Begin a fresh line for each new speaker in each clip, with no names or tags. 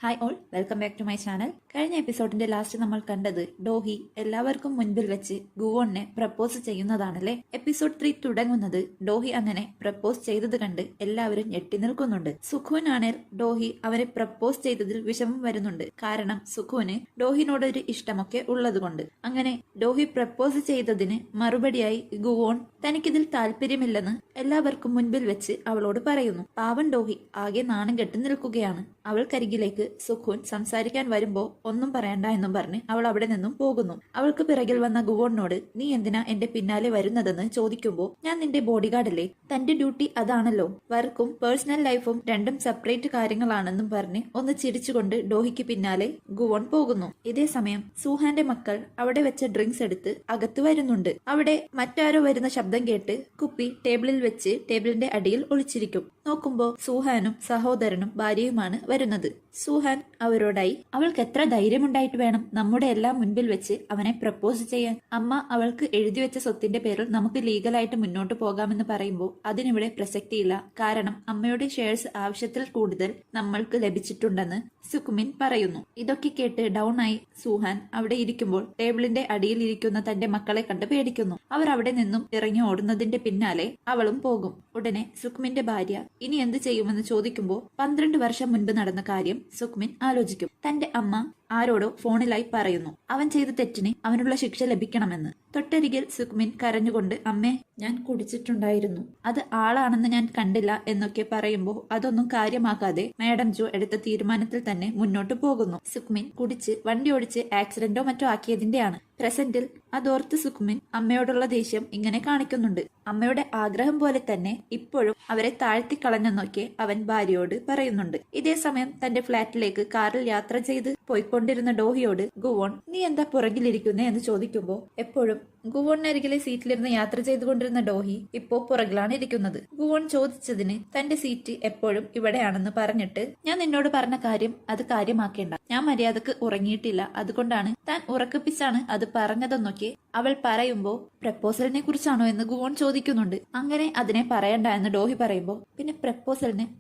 Hi all, welcome back to my channel. കഴിഞ്ഞ എപ്പിസോഡിന്റെ last നമ്മൾ കണ്ടത് ഡോഹി എല്ലാവർക്കും മുൻപിൽ വെച്ച് ഗുവോണിനെ പ്രപ്പോസ് ചെയ്യുന്നതാണല്ലേ. എപ്പിസോഡ് 3 തുടങ്ങുന്നത് ഡോഹി അങ്ങനെ പ്രപ്പോസ് ചെയ്തത് കണ്ട് എല്ലാവരും ഞെട്ടി നിൽക്കുന്നുണ്ട്. സുഖുനാണേൽ ഡോഹി അവരെ പ്രപ്പോസ് ചെയ്തതിൽ വിഷമം വരുന്നുണ്ട്. കാരണം സുഖുവിന് ഡോഹിനോട് ഒരു ഇഷ്ടമൊക്കെ ഉള്ളതുകൊണ്ട്. അങ്ങനെ ഡോഹി പ്രപ്പോസ് ചെയ്തതിന് മറുപടിയായി ഗുവോൺ തനിക്കിതിൽ താല്പര്യമില്ലെന്ന് എല്ലാവർക്കും മുൻപിൽ വെച്ച് അവളോട് പറയുന്നു. പാവൻ ഡോഹി ആകെ നാണം കെട്ടി നിൽക്കുകയാണ്. അവൾക്കരികിലേക്ക് സുഖുൻ സംസാരിക്കാൻ വരുമ്പോ ഒന്നും പറയണ്ട എന്നും പറഞ്ഞ് അവൾ അവിടെ നിന്നും പോകുന്നു. അവൾക്ക് പിറകിൽ വന്ന ഗുവോണിനോട് നീ എന്തിനാ എന്റെ പിന്നാലെ വരുന്നതെന്ന് ചോദിക്കുമ്പോ ഞാൻ നിന്റെ ബോഡിഗാർഡല്ലേ, തന്റെ ഡ്യൂട്ടി അതാണല്ലോ, വർക്കും പേഴ്സണൽ ലൈഫും രണ്ടും സെപ്പറേറ്റ് കാര്യങ്ങളാണെന്നും പറഞ്ഞ് ഒന്ന് ചിരിച്ചുകൊണ്ട് ഡോഹിക്ക് പിന്നാലെ ഗുവോൺ പോകുന്നു. ഇതേ സമയം സൂഹാന്റെ മക്കൾ അവിടെ വെച്ച ഡ്രിങ്ക്സ് എടുത്ത് അകത്ത് വരുന്നുണ്ട്. അവിടെ മറ്റാരോ വരുന്ന ശബ്ദം കേട്ട് കുപ്പി ടേബിളിൽ വെച്ച് ടേബിളിന്റെ അടിയിൽ ഒളിച്ചിരിക്കും. നോക്കുമ്പോ സൂഹാനും സഹോദരനും ഭാര്യയുമാണ് വരുന്നത്. സൂഹാൻ അവരോടായി അവൾക്ക് എത്ര ധൈര്യമുണ്ടായിട്ട് വേണം നമ്മുടെ എല്ലാം മുൻപിൽ വെച്ച് അവനെ പ്രപ്പോസ് ചെയ്യാൻ. അമ്മ അവൾക്ക് എഴുതി വെച്ച സ്വത്തിന്റെ പേരിൽ നമുക്ക് ലീഗലായിട്ട് മുന്നോട്ട് പോകാമെന്ന് പറയുമ്പോൾ അതിനിവിടെ പ്രസക്തിയില്ല. കാരണം അമ്മയുടെ ഷെയർസ് ആവശ്യത്തിൽ കൂടുതൽ നമ്മൾക്ക് ലഭിച്ചിട്ടുണ്ടെന്ന് സുകുമിൻ പറയുന്നു. ഇതൊക്കെ കേട്ട് ഡൗൺ ആയി സൂഹാൻ അവിടെ ഇരിക്കുമ്പോൾ ടേബിളിന്റെ അടിയിൽ ഇരിക്കുന്ന തന്റെ മക്കളെ കണ്ട് പേടിക്കുന്നു. അവർ അവിടെ നിന്നും ഇറങ്ങി ഓടുന്നതിന്റെ പിന്നാലെ അവളും പോകും. ഉടനെ സുകുമിന്റെ ഭാര്യ ഇനി എന്ത് ചെയ്യുമെന്ന് ചോദിക്കുമ്പോൾ 12 വർഷം മുൻപ് നടന്ന കാര്യം സുക്മിൻ ആലോചിക്കും. തന്റെ അമ്മ ആരോടോ ഫോണിലായി പറയുന്നു അവൻ ചെയ്ത തെറ്റിന് അവനുള്ള ശിക്ഷ ലഭിക്കണമെന്ന്. തൊട്ടരികിൽ സുക്മിൻ കരഞ്ഞുകൊണ്ട് അമ്മേ ഞാൻ കുടിച്ചിട്ടുണ്ടായിരുന്നു, അത് ആളാണെന്ന് ഞാൻ കണ്ടില്ല എന്നൊക്കെ പറയുമ്പോൾ അതൊന്നും കാര്യമാക്കാതെ മാഡം ജോ എടുത്ത തീരുമാനത്തിൽ തന്നെ മുന്നോട്ട് പോകുന്നു. സുക്മിൻ കുടിച്ച് വണ്ടി ഓടിച്ച് ആക്സിഡന്റോ മറ്റോ ആക്കിയതിന്റെയാണ്. പ്രസന്റിൽ അതോർത്ത് സുക്മിൻ അമ്മയോടുള്ള ദേഷ്യം ഇങ്ങനെ കാണിക്കുന്നുണ്ട്. അമ്മയുടെ ആഗ്രഹം പോലെ തന്നെ ഇപ്പോഴും അവരെ താഴ്ത്തിക്കളഞ്ഞെന്നൊക്കെ അവൻ ഭാര്യയോട് പറയുന്നുണ്ട്. ഇതേ സമയം തന്റെ ഫ്ളാറ്റിലേക്ക് കാറിൽ യാത്ര ചെയ്ത് പോയിക്കൊണ്ടിരുന്ന ഡോഹിയോട് ഗുവോൺ നീ എന്താ പുറകിലിരിക്കുന്നേ എന്ന് ചോദിക്കുമ്പോ എപ്പോഴും ഗുവോണിനരികിലെ സീറ്റിലിരുന്ന് യാത്ര ചെയ്തുകൊണ്ടിരുന്ന ഡോഹി ഇപ്പോ പുറകിലാണ് ഇരിക്കുന്നത്. ഗുവോൺ ചോദിച്ചതിന് തന്റെ സീറ്റ് എപ്പോഴും ഇവിടെയാണെന്ന് പറഞ്ഞിട്ട് ഞാൻ നിന്നോട് പറഞ്ഞ കാര്യം അത് കാര്യമാക്കേണ്ട, ഞാൻ മര്യാദക്ക് ഉറങ്ങിയിട്ടില്ല, അതുകൊണ്ടാണ് താൻ ഉറക്കപ്പിച്ചാണ് അത് പറഞ്ഞതെന്നൊക്കെ അവൾ പറയുമ്പോ പ്രപ്പോസലിനെ കുറിച്ചാണോ എന്ന് ഗുവോൺ ചോദിക്കുന്നുണ്ട്. അങ്ങനെ അതിനെ പറയണ്ട എന്ന് ഡോഹി പറയുമ്പോ പിന്നെ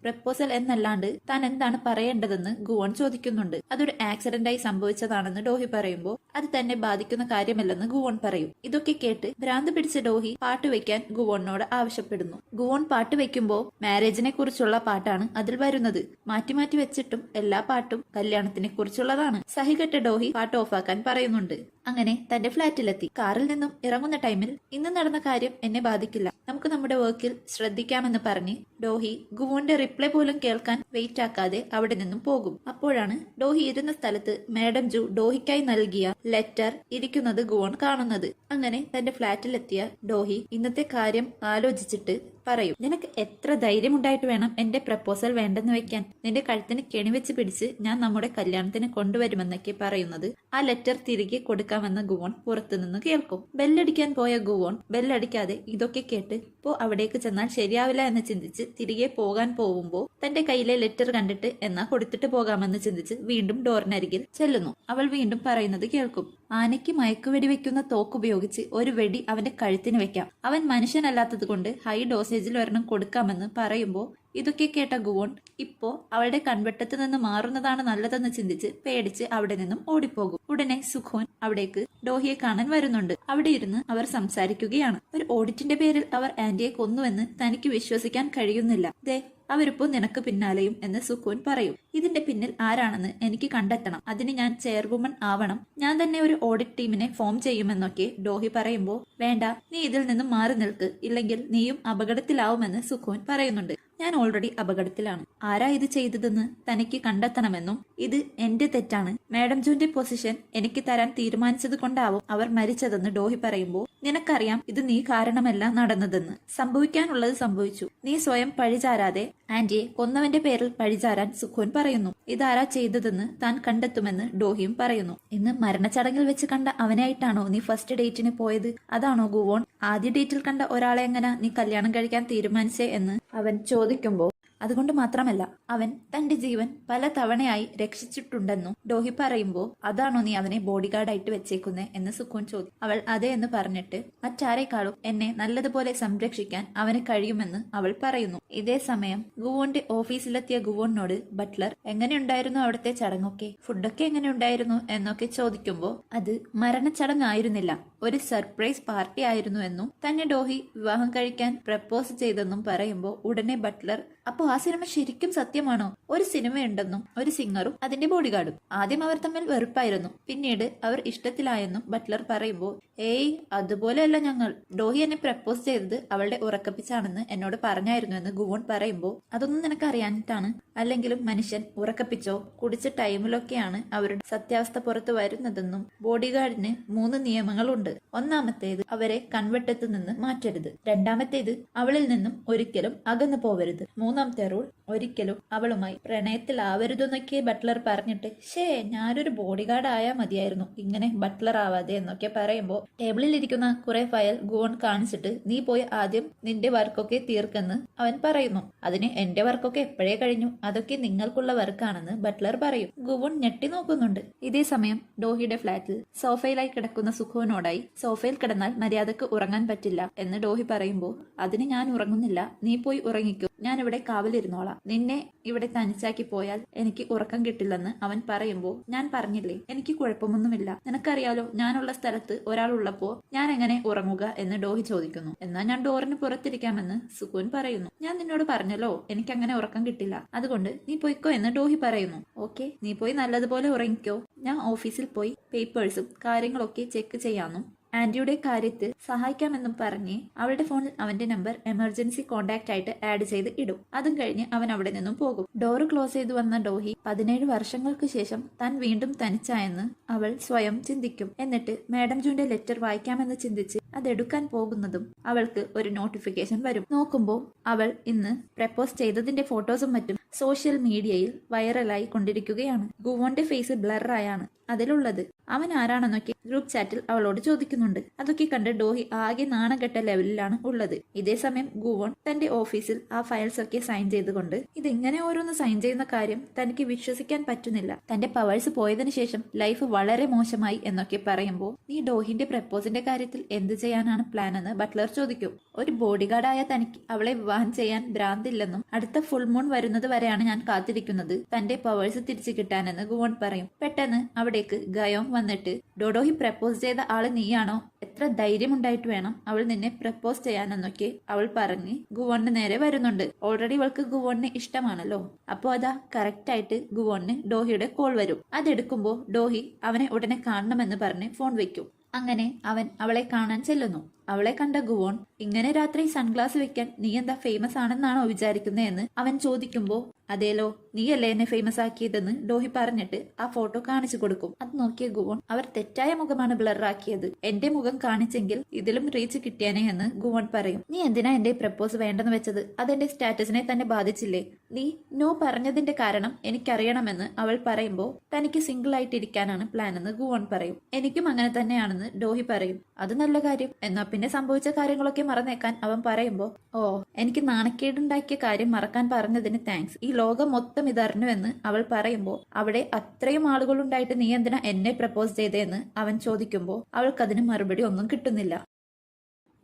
പ്രപ്പോസൽ എന്നല്ലാണ്ട് താൻ എന്താണ് പറയേണ്ടതെന്ന് ഗുവോൺ ചോദിക്കുന്നുണ്ട്. അതൊരു ആക്സിഡന്റായി സംഭവിച്ചതാണെന്ന് ഡോഹി പറയുമ്പോ അത് തന്നെ ബാധിക്കുന്ന കാര്യമല്ലെന്ന് ഗുവോൺ പറയും. ഇതൊക്കെ കേട്ട് ഭ്രാന്ത് പിടിച്ച ഡോഹി പാട്ട് വെക്കാൻ ഗുവോണിനോട് ആവശ്യപ്പെടുന്നു. ഗുവോൺ പാട്ട് വെക്കുമ്പോ മാരേജിനെ കുറിച്ചുള്ള പാട്ടാണ് അതിൽ വരുന്നത്. മാറ്റി മാറ്റി വെച്ചിട്ടും എല്ലാ പാട്ടും കല്യാണത്തിനെ കുറിച്ചുള്ളതാണ്. സഹികെട്ട ഡോഹി പാട്ട് ഓഫാക്കാൻ പറയുന്നുണ്ട്. അങ്ങനെ തന്റെ ഫ്ളാറ്റിലെത്തി. കാറിൽ നിന്നും ഇറങ്ങുന്ന ടൈമിൽ ഇന്ന് നടന്ന കാര്യം എന്നെ ബാധിക്കില്ല, നമുക്ക് നമ്മുടെ വർക്കിൽ ശ്രദ്ധിക്കാമെന്ന് പറഞ്ഞ് ഡോഹി ഗുവോന്റെ റിപ്ലൈ പോലും കേൾക്കാൻ വെയിറ്റ് ആക്കാതെ അവിടെ നിന്നും പോകും. അപ്പോഴാണ് ഡോഹി ഇരുന്ന സ്ഥലത്ത് മാഡം ജു ഡോഹിക്കായി നൽകിയ ലെറ്റർ ഇരിക്കുന്നത് ഗുവോൺ കാണുന്നത്. അങ്ങനെ തന്റെ ഫ്ളാറ്റിലെത്തിയ ഡോഹി ഇന്നത്തെ കാര്യം ആലോചിച്ചിട്ട് പറയും നിനക്ക് എത്ര ധൈര്യമുണ്ടായിട്ട് വേണം എന്റെ പ്രപ്പോസൽ വേണ്ടെന്ന് വെക്കാൻ, നിന്റെ കഴുത്തിന് കെണിവെച്ച് പിടിച്ച് ഞാൻ നമ്മുടെ കല്യാണത്തിന് കൊണ്ടുവരുമെന്നൊക്കെ പറയുന്നത് ആ ലെറ്റർ തിരികെ കൊടുക്കാമെന്ന് ഗുവോൺ പുറത്തുനിന്ന് കേൾക്കും. ബെല്ലടിക്കാൻ പോയ ഗുവോൺ ബെല്ലടിക്കാതെ ഇതൊക്കെ കേട്ട് ഇപ്പോ അവിടേക്ക് ചെന്നാൽ ശരിയാവില്ല എന്ന് ചിന്തിച്ച് തിരികെ പോകാൻ പോകുമ്പോ തന്റെ കയ്യിലെ ലെറ്റർ കണ്ടിട്ട് എന്നാ കൊടുത്തിട്ട് പോകാമെന്ന് ചിന്തിച്ച് വീണ്ടും ഡോറിനരികിൽ ചെല്ലുന്നു. അവൾ വീണ്ടും പറയുന്നത് കേൾക്കും. ആനയ്ക്ക് മയക്കുവെടി വെക്കുന്ന തോക്കുപയോഗിച്ച് ഒരു വെടി അവന്റെ കഴുത്തിന് വെക്കാം, അവൻ മനുഷ്യനല്ലാത്തത് കൊണ്ട് ഹൈ ഡോസേജിൽ ഒരെണ്ണം കൊടുക്കാമെന്ന് പറയുമ്പോ ഇതൊക്കെ കേട്ട ഗുവോൺ ഇപ്പോ അവളുടെ കൺവെട്ടത്ത് നിന്ന് മാറുന്നതാണ് നല്ലതെന്ന് ചിന്തിച്ച് പേടിച്ച് അവിടെ നിന്നും ഓടിപ്പോകും. ഉടനെ സുഖോൻ അവിടേക്ക് ഡോഹിയെ കാണാൻ വരുന്നുണ്ട്. അവിടെ ഇരുന്ന് അവർ സംസാരിക്കുകയാണ്. ഒരു ഓഡിറ്റിന്റെ പേരിൽ അവർ ആന്റിയെ കൊന്നുവെന്ന് തനിക്ക് വിശ്വസിക്കാൻ കഴിയുന്നില്ല. ദേ അവരിപ്പോ നിനക്ക് പിന്നാലെയും എന്ന് സുഖോൻ പറയും. ഇതിന്റെ പിന്നിൽ ആരാണെന്ന് എനിക്ക് കണ്ടെത്തണം, അതിന് ഞാൻ ചെയർവുമൺ ആവണം, ഞാൻ തന്നെ ഒരു ഓഡിറ്റ് ടീമിനെ ഫോം ചെയ്യുമെന്നൊക്കെ ഡോഹി പറയുമ്പോ വേണ്ട, നീ ഇതിൽ നിന്നും മാറി നിൽക്ക്, ഇല്ലെങ്കിൽ നീയും അപകടത്തിലാവുമെന്ന് സുഖോൻ പറയുന്നുണ്ട്. ഞാൻ ഓൾറെഡി അപകടത്തിലാണ്, ആരാ ഇത് ചെയ്തതെന്ന് തനിക്ക് കണ്ടെത്തണമെന്നും ഇത് എന്റെ തെറ്റാണ്, മാഡം ജോന്റെ പൊസിഷൻ എനിക്ക് തരാൻ തീരുമാനിച്ചത് കൊണ്ടാവും അവർ മരിച്ചതെന്ന് ഡോഹി പറയുമ്പോ നിനക്കറിയാം ഇത് നീ കാരണമല്ല നടന്നതെന്ന്, സംഭവിക്കാനുള്ളത് സംഭവിച്ചു, നീ സ്വയം പഴിചാരാതെ ആന്റിയെ കൊന്നവന്റെ പേരിൽ പഴിചാരാൻ സുഖോൻ പറയുന്നു. ഇതാരാ ചെയ്തതെന്ന് താൻ കണ്ടെത്തുമെന്ന് ഡോഹിയും പറയുന്നു. ഇന്ന് മരണച്ചടങ്ങിൽ വെച്ച് കണ്ട അവനായിട്ടാണോ നീ ഫസ്റ്റ് ഡേറ്റിന് പോയത്, അതാണോ ഗുവോൺ ആദ്യ ഡേറ്റിൽ കണ്ട ഒരാളെ എങ്ങനെ നീ കല്യാണം കഴിക്കാൻ തീരുമാനിച്ചേ എന്ന് അവൻ ചോദിക്കുമ്പോൾ അതുകൊണ്ട് മാത്രമല്ല അവൻ തന്റെ ജീവൻ പല തവണയായി രക്ഷിച്ചിട്ടുണ്ടെന്നും ഡോഹി പറയുമ്പോൾ അതാണോ നീ അവനെ ബോഡി ഗാർഡായിട്ട് വെച്ചേക്കുന്നേ എന്ന് സുക്കൂൻ ചോദിച്ചു. അവൾ അതെ എന്ന് പറഞ്ഞിട്ട് മറ്റാരെക്കാളും എന്നെ നല്ലതുപോലെ സംരക്ഷിക്കാൻ അവന് കഴിയുമെന്ന് അവൾ പറയുന്നു. ഇതേ സമയം ഗുവോന്റെ ഓഫീസിലെത്തിയ ഗുവോനോട് ബട്ട്ലർ എങ്ങനെയുണ്ടായിരുന്നു അവിടുത്തെ ചടങ്ങൊക്കെ, ഫുഡൊക്കെ എങ്ങനെയുണ്ടായിരുന്നു എന്നൊക്കെ ചോദിക്കുമ്പോൾ അത് മരണച്ചടങ്ങായിരുന്നില്ല, ഒരു സർപ്രൈസ് പാർട്ടി ആയിരുന്നു എന്നും തന്നെ ഡോഹി വിവാഹം കഴിക്കാൻ പ്രപ്പോസ് ചെയ്തെന്നും പറയുമ്പോൾ ഉടനെ ബട്ട്ലർ അപ്പോ ആ സിനിമ ശരിക്കും സത്യമാണോ? ഒരു സിനിമയുണ്ടെന്നും ഒരു സിംഗറും അതിന്റെ ബോഡി ഗാർഡും. ആദ്യം അവർ തമ്മിൽ വെറുപ്പായിരുന്നു, പിന്നീട് അവർ ഇഷ്ടത്തിലായെന്നും ബട്ട്ലർ പറയുമ്പോൾ ഏയ് അതുപോലെയല്ല, ഞങ്ങൾ ഡോഹി എന്നെ പ്രപ്പോസ് ചെയ്തത് അവളുടെ ഉറക്കപ്പിച്ചാണെന്ന് എന്നോട് പറഞ്ഞായിരുന്നു എന്ന് ഗുവോൺ പറയുമ്പോൾ അതൊന്നും നിനക്ക് അറിയാനിട്ടാണ്, അല്ലെങ്കിലും മനുഷ്യൻ ഉറക്കപ്പിച്ചോ കുടിച്ച ടൈമിലൊക്കെയാണ് അവരുടെ സത്യാവസ്ഥ പുറത്തു വരുന്നതെന്നും ബോഡി ഗാർഡിന് 3 നിയമങ്ങളുണ്ട്. ഒന്നാമത്തേത് അവരെ കൺവെട്ടത്ത് നിന്ന് മാറ്റരുത്, രണ്ടാമത്തേത് അവളിൽ നിന്നും ഒരിക്കലും അകന്നു പോവരുത്, മൂന്നാമത്തെ റൂൾ ഒരിക്കലും അവളുമായി പ്രണയത്തിലാവരുതെന്നൊക്കെ ബട്ട്ലർ പറഞ്ഞിട്ട് ഞാനൊരു ബോഡി ഗാർഡ് ആയാൽ മതിയായിരുന്നു, ഇങ്ങനെ ബട്ട്ലർ ആവാതെ എന്നൊക്കെ പറയുമ്പോൾ ടേബിളിൽ ഇരിക്കുന്ന കുറെ ഫയൽ ഗുവോൺ കാണിച്ചിട്ട് നീ പോയി ആദ്യം നിന്റെ വർക്കൊക്കെ തീർക്കെന്ന് അവൻ പറയുന്നു. അതിന് എന്റെ വർക്കൊക്കെ എപ്പോഴേ കഴിഞ്ഞു, അതൊക്കെ നിങ്ങൾക്കുള്ള വർക്കാണെന്ന് ബട്ട്ലർ പറയും. ഗുവോൺ ഞെട്ടി നോക്കുന്നുണ്ട്. ഇതേ സമയം ഡോഹിയുടെ ഫ്ളാറ്റിൽ സോഫയിലായി കിടക്കുന്ന സുഖുവിനോടായി സോഫയിൽ കിടന്നാൽ മര്യാദക്ക് ഉറങ്ങാൻ പറ്റില്ല എന്ന് ഡോഹി പറയുമ്പോൾ അതിന് ഞാൻ ഉറങ്ങുന്നില്ല, നീ പോയി ഉറങ്ങിക്കോ, ഞാൻ ഇവിടെ കാവലിരുന്നോളാം, നിന്നെ ഇവിടെ തനിച്ചാക്കി പോയാൽ എനിക്ക് ഉറക്കം കിട്ടില്ലെന്ന് അവൻ പറയുമ്പോൾ ഞാൻ പറഞ്ഞില്ലേ എനിക്ക് കുഴപ്പമൊന്നുമില്ല, നിനക്കറിയാലോ ഞാനുള്ള സ്ഥലത്ത് ഒരാൾ ഉള്ളപ്പോ ഞാൻ എങ്ങനെ ഉറങ്ങുക എന്ന് ഡോഹി ചോദിക്കുന്നു. എന്നാൽ ഞാൻ ഡോറിന് പുറത്തിരിക്കാമെന്ന് സുക്കൂൻ പറയുന്നു. ഞാൻ നിന്നോട് പറഞ്ഞല്ലോ എനിക്ക് അങ്ങനെ ഉറക്കം കിട്ടില്ല, അതുകൊണ്ട് നീ പോയിക്കോ എന്ന് ഡോഹി പറയുന്നു. ഓക്കെ, നീ പോയി നല്ലതുപോലെ ഉറങ്ങിക്കോ, ഞാൻ ഓഫീസിൽ പോയി പേപ്പേഴ്സും കാര്യങ്ങളൊക്കെ ചെക്ക് ചെയ്യാമെന്നും ആന്റിയുടെ കാര്യത്തിൽ സഹായിക്കാമെന്നും പറഞ്ഞ് അവളുടെ ഫോണിൽ അവന്റെ നമ്പർ എമർജൻസി കോണ്ടാക്ട് ആയിട്ട് ആഡ് ചെയ്ത് ഇടും. അതും കഴിഞ്ഞ് അവൻ അവിടെ നിന്നും പോകും. ഡോറ് ക്ലോസ് ചെയ്തു വന്ന ഡോഹി 17 വർഷങ്ങൾക്ക് ശേഷം താൻ വീണ്ടും തനിച്ചായെന്ന് അവൾ സ്വയം ചിന്തിക്കും. എന്നിട്ട് മാഡം ജൂന്റെ ലെറ്റർ വായിക്കാമെന്ന് ചിന്തിച്ച് അതെടുക്കാൻ പോകുന്നതും അവൾക്ക് ഒരു നോട്ടിഫിക്കേഷൻ വരും. നോക്കുമ്പോൾ അവൾ ഇന്ന് പ്രപ്പോസ് ചെയ്തതിന്റെ ഫോട്ടോസും മറ്റും സോഷ്യൽ മീഡിയയിൽ വൈറലായി കൊണ്ടിരിക്കുകയാണ്. ഗുവോന്റെ ഫേസ് ബ്ലറായാണ് അതിലുള്ളത്. അവൻ ആരാണെന്നൊക്കെ ഗ്രൂപ്പ് ചാറ്റിൽ അവളോട് ചോദിക്കുന്നുണ്ട്. അതൊക്കെ കണ്ട് ഡോഹി ആകെ നാണംകെട്ട ലെവലിലാണ് ഉള്ളത്. ഇതേ സമയം ഗുവോൺ തന്റെ ഓഫീസിൽ ആ ഫയൽസ് ഒക്കെ സൈൻ ചെയ്തുകൊണ്ട് ഇതെങ്ങനെ ഓരോന്ന് സൈൻ ചെയ്യുന്ന കാര്യം തനിക്ക് വിശ്വസിക്കാൻ പറ്റുന്നില്ല, തന്റെ പവേഴ്സ് പോയതിനു ശേഷം ലൈഫ് വളരെ മോശമായി എന്നൊക്കെ പറയുമ്പോൾ നീ ഡോഹിന്റെ പ്രപ്പോസിന്റെ കാര്യത്തിൽ എന്ത് ചെയ്യാനാണ് പ്ലാൻ എന്ന് ബട്ട്ലർ ചോദിക്കും. ഒരു ബോഡി ഗാർഡായ തനിക്ക് അവളെ വിവാഹം ചെയ്യാൻ ഭ്രാന്തില്ലെന്നും അടുത്ത ഫുൾ മൂൺ വരുന്നത് വരെയാണ് ഞാൻ കാത്തിരിക്കുന്നത് തന്റെ പവേഴ്സ് തിരിച്ചു കിട്ടാനെന്ന് ഗുവോൺ പറയും. പെട്ടെന്ന് അവിടേക്ക് ഗയോങ് വന്നിട്ട് ഡോഡോഹി പ്രപ്പോസ് ചെയ്ത ആള് നീയാണോ, എത്ര ധൈര്യമുണ്ടായിട്ട് വേണം അവൾ നിന്നെ പ്രപ്പോസ് ചെയ്യാനെന്നൊക്കെ അവൾ പറഞ്ഞ് ഗുവോണിന് നേരെ വരുന്നുണ്ട്. ഓൾറെഡി അവൾക്ക് ഗുവോണിനെ ഇഷ്ടമാണല്ലോ. അപ്പോ അതാ കറക്റ്റ് ആയിട്ട് ഗുവോണിന് ഡോഹിയുടെ കോൾ വരും. അതെടുക്കുമ്പോ ഡോഹി അവനെ ഉടനെ കാണണമെന്ന് പറഞ്ഞ് ഫോൺ വെക്കും. അങ്ങനെ അവൻ അവളെ കാണാൻ ചെല്ലുന്നു. അവളെ കണ്ട ഗുവോൺ ഇങ്ങനെ രാത്രി സൺഗ്ലാസ് വെക്കാൻ നീ എന്താ ഫേമസ് ആണെന്നാണോ വിചാരിക്കുന്നതെന്ന് അവൻ ചോദിക്കുമ്പോ അതേലോ, നീയല്ലേ എന്നെ ഫേമസ് ആക്കിയതെന്ന് ഡോഹി പറഞ്ഞിട്ട് ആ ഫോട്ടോ കാണിച്ചു കൊടുക്കും. അത് നോക്കിയ ഗുവോൺ അവർ തെറ്റായ മുഖമാണ് ബ്ലറാക്കിയത്, എന്റെ മുഖം കാണിച്ചെങ്കിൽ ഇതിലും റീച്ച് കിട്ടിയാനേ എന്ന് ഗുവോൺ പറയും. നീ എന്തിനാ എന്റെ പ്രപ്പോസ് വേണ്ടെന്ന് വെച്ചത്, അതെന്റെ സ്റ്റാറ്റസിനെ തന്നെ ബാധിച്ചില്ലേ, നീ നോ പറഞ്ഞതിന്റെ കാരണം എനിക്കറിയണമെന്ന് അവൾ പറയുമ്പോൾ തനിക്ക് സിംഗിൾ ആയിട്ടിരിക്കാനാണ് പ്ലാൻ എന്ന് ഗുവോൺ പറയും. എനിക്കും അങ്ങനെ തന്നെയാണെന്ന് ഡോഹി പറയും. അത് നല്ല കാര്യം, എന്നാ പിന്നെ സംഭവിച്ച കാര്യങ്ങളൊക്കെ മറന്നേക്കാൻ അവൻ പറയുമ്പോ എനിക്ക് നാണക്കേടുണ്ടാക്കിയ കാര്യം മറക്കാൻ പറഞ്ഞതിന് താങ്ക്സ്, ഈ ലോകം മൊത്തം ഇതറിഞ്ഞു എന്ന് അവൾ പറയുമ്പോൾ അവിടെ അത്രയും ആളുകളുണ്ടായിട്ട് നീ എന്തിനാ എന്നെ പ്രപ്പോസ് ചെയ്തേന്ന് അവൻ ചോദിക്കുമ്പോൾ അവൾക്കതിന് മറുപടി ഒന്നും കിട്ടുന്നില്ല.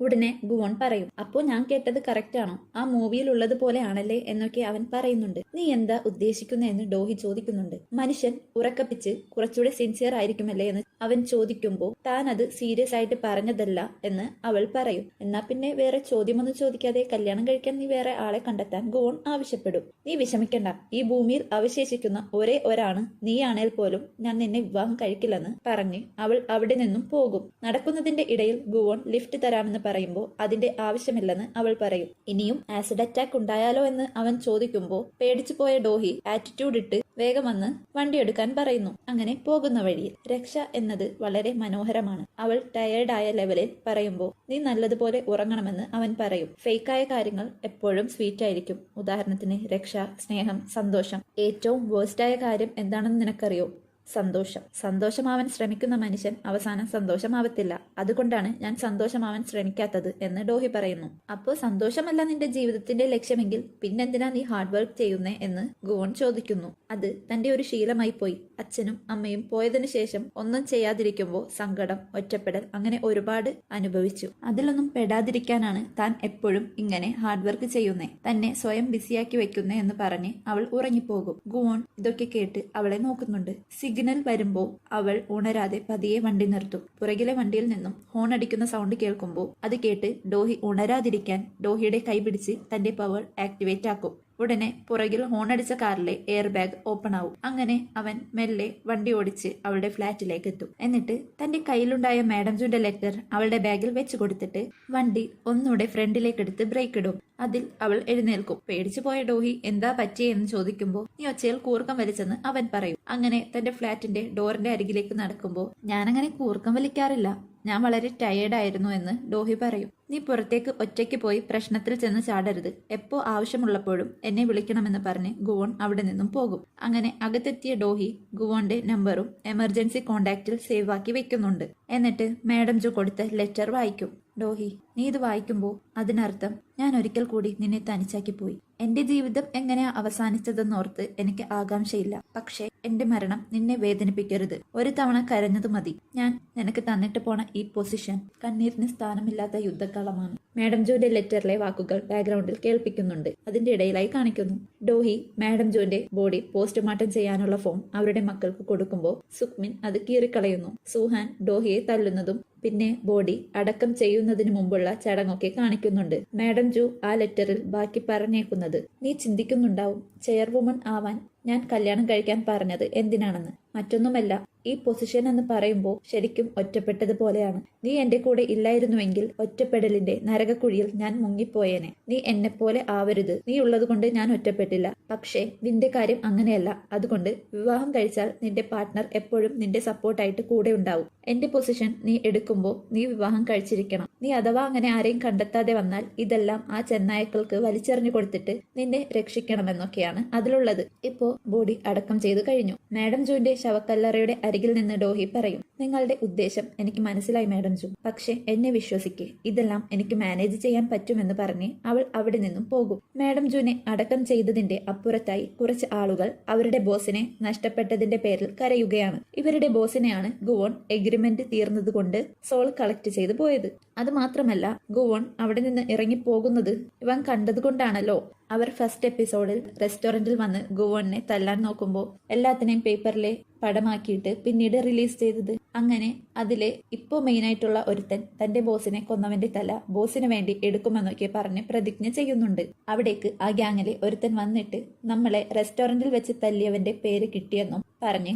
ഉടനെ ഗുവോൺ പറയും, അപ്പോ ഞാൻ കേട്ടത് കറക്റ്റ് ആണോ, ആ മൂവിയിൽ ഉള്ളത് പോലെ ആണല്ലേ എന്നൊക്കെ അവൻ പറയുന്നുണ്ട്. നീ എന്താ ഉദ്ദേശിക്കുന്നതെന്ന് ഡോഹി ചോദിക്കുന്നുണ്ട്. മനുഷ്യൻ ഉറക്കപ്പിച്ച് കുറച്ചുകൂടെ സിൻസിയർ ആയിരിക്കുമല്ലേ എന്ന് അവൻ ചോദിക്കുമ്പോൾ താൻ അത് സീരിയസ് ആയിട്ട് പറഞ്ഞതല്ല എന്ന് അവൾ പറയും. എന്നാ പിന്നെ വേറെ ചോദ്യമൊന്നും ചോദിക്കാതെ കല്യാണം കഴിക്കാൻ നീ വേറെ ആളെ കണ്ടെത്താൻ ഗുവോൺ ആവശ്യപ്പെടും. നീ വിഷമിക്കണ്ട, ഈ ഭൂമിയിൽ അവശേഷിക്കുന്ന ഒരേ ഒരാണ് നീയാണേൽ പോലും ഞാൻ നിന്നെ വിവാഹം കഴിക്കില്ലെന്ന് പറഞ്ഞ് അവൾ അവിടെ നിന്നും പോകും. നടക്കുന്നതിന്റെ ഇടയിൽ ഗുവോൺ ലിഫ്റ്റ് തരാമെന്ന് പറയുമ്പോൾ അതിന്റെ ആവശ്യമില്ലെന്ന് അവൾ പറയും. ഇനിയും ആസിഡ് അറ്റാക്ക് ഉണ്ടായാലോ എന്ന് അവൻ ചോദിക്കുമ്പോൾ പേടിച്ചു പോയ ഡോഹി ആറ്റിറ്റ്യൂഡ് ഇട്ട് വേഗം വന്ന് വണ്ടിയെടുക്കാൻ പറയുന്നു. അങ്ങനെ പോകുന്ന വഴിയിൽ രക്ഷ എന്നത് വളരെ മനോഹരമാണ്. അവൾ ടയേർഡായ ലെവലിൽ പറയുമ്പോൾ നീ നല്ലതുപോലെ ഉറങ്ങണമെന്ന് അവൻ പറയും. ഫേക്കായ കാര്യങ്ങൾ എപ്പോഴും സ്വീറ്റ് ആയിരിക്കും. ഉദാഹരണത്തിന് രക്ഷ, സ്നേഹം, സന്തോഷം. ഏറ്റവും വേഴ്സ്റ്റായ കാര്യം എന്താണെന്ന് നിനക്കറിയോ? സന്തോഷമാവാൻ ശ്രമിക്കുന്ന മനുഷ്യൻ അവസാനം സന്തോഷമാവത്തില്ല. അതുകൊണ്ടാണ് ഞാൻ സന്തോഷമാവാൻ ശ്രമിക്കാത്തത് എന്ന് ഡോഹി പറയുന്നു. അപ്പോൾ സന്തോഷമല്ല നിന്റെ ജീവിതത്തിന്റെ ലക്ഷ്യമെങ്കിൽ പിന്നെന്തിനാ നീ ഹാർഡ് വർക്ക് ചെയ്യുന്നേ എന്ന് ഗുവോൺ ചോദിക്കുന്നു. അത് തന്റെ ഒരു ശീലമായി പോയി. അച്ഛനും അമ്മയും പോയതിനു ശേഷം ഒന്നും ചെയ്യാതിരിക്കുമ്പോൾ സങ്കടം, ഒറ്റപ്പെടൽ അങ്ങനെ ഒരുപാട് അനുഭവിച്ചു. അതിലൊന്നും പെടാതിരിക്കാനാണ് താൻ എപ്പോഴും ഇങ്ങനെ ഹാർഡ് വർക്ക് ചെയ്യുന്നേ, തന്നെ സ്വയം ബിസിയാക്കി വെക്കുന്നേ എന്ന് പറഞ്ഞ് അവൾ ഉറങ്ങിപ്പോകും. ഗുവോൺ ഇതൊക്കെ കേട്ട് അവളെ നോക്കുന്നുണ്ട്. സിഗ്നൽ വരുമ്പോൾ അവൾ ഉണരാതെ പതിയെ വണ്ടി നിർത്തും. പുറകിലെ വണ്ടിയിൽ നിന്നും ഹോൺ അടിക്കുന്ന സൗണ്ട് കേൾക്കുമ്പോൾ അത് കേട്ട് ഡോഹി ഉണരാതിരിക്കാൻ ഡോഹിയുടെ കൈ പിടിച്ച് തന്റെ പവർ ആക്ടിവേറ്റ് ആക്കും. ഉടനെ പുറകിൽ ഹോണടിച്ച കാറിലെ എയർ ബാഗ് ഓപ്പൺ ആവും. അങ്ങനെ അവൻ മെല്ലെ വണ്ടി ഓടിച്ച് അവളുടെ ഫ്ലാറ്റിലേക്ക് എത്തും. എന്നിട്ട് തന്റെ കയ്യിലുണ്ടായ മാഡം ജൂന്റെ ലെറ്റർ അവളുടെ ബാഗിൽ വെച്ചു കൊടുത്തിട്ട് വണ്ടി ഒന്നുകൂടെ ഫ്രണ്ടിലേക്ക് എടുത്ത് ബ്രേക്ക് ഇടും. അതിൽ അവൾ എഴുന്നേൽക്കും. പേടിച്ചു പോയ ഡോഹി എന്താ പറ്റിയെന്ന് ചോദിക്കുമ്പോൾ നീ ഒച്ചയിൽ കൂർക്കം വലിച്ചെന്ന് അവൻ പറയും. അങ്ങനെ തന്റെ ഫ്ലാറ്റിന്റെ ഡോറിന്റെ അരികിലേക്ക് നടക്കുമ്പോൾ ഞാനങ്ങനെ കൂർക്കം വലിക്കാറില്ല, ഞാൻ വളരെ ടയേർഡായിരുന്നു എന്ന് ഡോഹി പറയും. നീ പുറത്തേക്ക് ഒറ്റയ്ക്ക് പോയി പ്രശ്നത്തിൽ ചെന്ന് ചാടരുത്, എപ്പോ ആവശ്യമുള്ളപ്പോഴും എന്നെ വിളിക്കണമെന്ന് പറഞ്ഞ് ഗുവോൺ അവിടെ നിന്നും പോകും. അങ്ങനെ അകത്തെത്തിയ ഡോഹി ഗുവോന്റെ നമ്പറും എമർജൻസി കോണ്ടാക്റ്റിൽ സേവ് ആക്കി വെക്കുന്നുണ്ട്. എന്നിട്ട് മാഡം ജു കൊടുത്ത ലെറ്റർ വായിക്കും. ഡോഹി, നീ ഇത് വായിക്കുമ്പോൾ അതിനർത്ഥം ഞാൻ ഒരിക്കൽ കൂടി നിന്നെ തനിച്ചാക്കി പോയി. എന്റെ ജീവിതം എങ്ങനെയാ അവസാനിച്ചതെന്നോർത്ത് എനിക്ക് ആകാംക്ഷയില്ല. പക്ഷേ എന്റെ മരണം നിന്നെ വേദനിപ്പിക്കരുത്. ഒരു തവണ കരഞ്ഞത് മതി. ഞാൻ നിനക്ക് തന്നിട്ട് പോണ ഈ പൊസിഷൻ കണ്ണീരിന് സ്ഥാനമില്ലാത്ത യുദ്ധക്കളമാണ്. മാഡം ജോന്റെ ലെറ്ററിലെ വാക്കുകൾ ബാക്ക്ഗ്രൗണ്ടിൽ കേൾപ്പിക്കുന്നുണ്ട്. അതിന്റെ ഇടയിലായി കാണിക്കുന്നു ഡോഹി മാഡം ജോന്റെ ബോഡി പോസ്റ്റ്മോർട്ടം ചെയ്യാനുള്ള ഫോം അവരുടെ മക്കൾക്ക് കൊടുക്കുമ്പോൾ സുക്മിൻ അത് കീറിക്കളയുന്നു. സുഹാൻ ഡോഹിയെ തല്ലുന്നതും പിന്നെ ബോഡി അടക്കം ചെയ്യുന്നതിന് മുമ്പുള്ള ചടങ്ങൊക്കെ കാണിക്കുന്നുണ്ട്. മാഡം ജു ആ ലെറ്ററിൽ ബാക്കി പറഞ്ഞേക്കുന്നത് നീ ചിന്തിക്കുന്നുണ്ടാവും, ചെയർവുമൺ ആവാൻ ഞാൻ കല്യാണം കഴിക്കാൻ പറഞ്ഞത് എന്തിനാണെന്ന്. മറ്റൊന്നുമല്ല, ഈ പൊസിഷൻ എന്ന് പറയുമ്പോൾ ശരിക്കും ഒറ്റപ്പെട്ടതുപോലെയാണ്. നീ എന്റെ കൂടെ ഇല്ലായിരുന്നുവെങ്കിൽ ഒറ്റപ്പെടലിന്റെ നരകക്കുഴിയിൽ ഞാൻ മുങ്ങിപ്പോയേനെ. നീ എന്നെപ്പോലെ ആവരുത്. നീ ഉള്ളത് കൊണ്ട് ഞാൻ ഒറ്റപ്പെട്ടില്ല. പക്ഷേ നിന്റെ കാര്യം അങ്ങനെയല്ല. അതുകൊണ്ട് വിവാഹം കഴിച്ചാൽ നിന്റെ പാർട്ട്ണർ എപ്പോഴും നിന്റെ സപ്പോർട്ടായിട്ട് കൂടെ ഉണ്ടാവും. എന്റെ പൊസിഷൻ നീ എടുക്കുമ്പോൾ നീ വിവാഹം കഴിച്ചിരിക്കണം. നീ അഥവാ അങ്ങനെ ആരെയും കണ്ടെത്താതെ വന്നാൽ ഇതെല്ലാം ആ ചെന്നായ്ക്കൾക്ക് വലിച്ചെറിഞ്ഞു കൊടുത്തിട്ട് നിന്നെ രക്ഷിക്കണമെന്നൊക്കെയാണ് അതിലുള്ളത്. ഇപ്പോ ബോഡി അടക്കം ചെയ്തു കഴിഞ്ഞു. മാഡം ജുവിന്റെ ശവക്കല്ലറയുടെ അരികിൽ നിന്ന് ഡോഹി പറയും, നിങ്ങളുടെ ഉദ്ദേശം എനിക്ക് മനസ്സിലായി മാഡം ജു, പക്ഷെ എന്നെ വിശ്വസിക്കേ, ഇതെല്ലാം എനിക്ക് മാനേജ് ചെയ്യാൻ പറ്റുമെന്ന് പറഞ്ഞ് അവൾ അവിടെ നിന്നും പോകും. മാഡം ജുവിനെ അടക്കം ചെയ്തതിന്റെ അപ്പുറത്തായി കുറച്ച് ആളുകൾ അവരുടെ ബോസിനെ നഷ്ടപ്പെട്ടതിന്റെ പേരിൽ കരയുകയാണ്. ഇവരുടെ ബോസിനെയാണ് ഗുവോൺ എഗ്രിമെന്റ് തീർന്നതുകൊണ്ട് സോൾ കളക്ട് ചെയ്തു പോയത്. അത് മാത്രമല്ല, ഗുവോൺ അവിടെ നിന്ന് ഇറങ്ങിപ്പോകുന്നത് ഇവൻ കണ്ടതുകൊണ്ടാണല്ലോ. അവർ ഫസ്റ്റ് എപ്പിസോഡിൽ റെസ്റ്റോറന്റിൽ വന്ന് ഗുവോണിനെ തല്ലാൻ നോക്കുമ്പോൾ എല്ലാത്തിനെയും പേപ്പറിലെ പടമാക്കിയിട്ട് പിന്നീട് റിലീസ് ചെയ്തത്. അങ്ങനെ അതിലെ ഇപ്പോ മെയിനായിട്ടുള്ള ഒരുത്തൻ തന്റെ ബോസിനെ കൊന്നവന്റെ തല ബോസിന് വേണ്ടി എടുക്കുമെന്നൊക്കെ പറഞ്ഞ് പ്രതിജ്ഞ ചെയ്യുന്നുണ്ട്. അവിടേക്ക് ആ ഗ്യാങ്ങിലെ ഒരുത്തൻ വന്നിട്ട് നമ്മളെ റെസ്റ്റോറന്റിൽ വെച്ച് തല്ലിയവന്റെ പേര് കിട്ടിയെന്നും പറഞ്ഞ്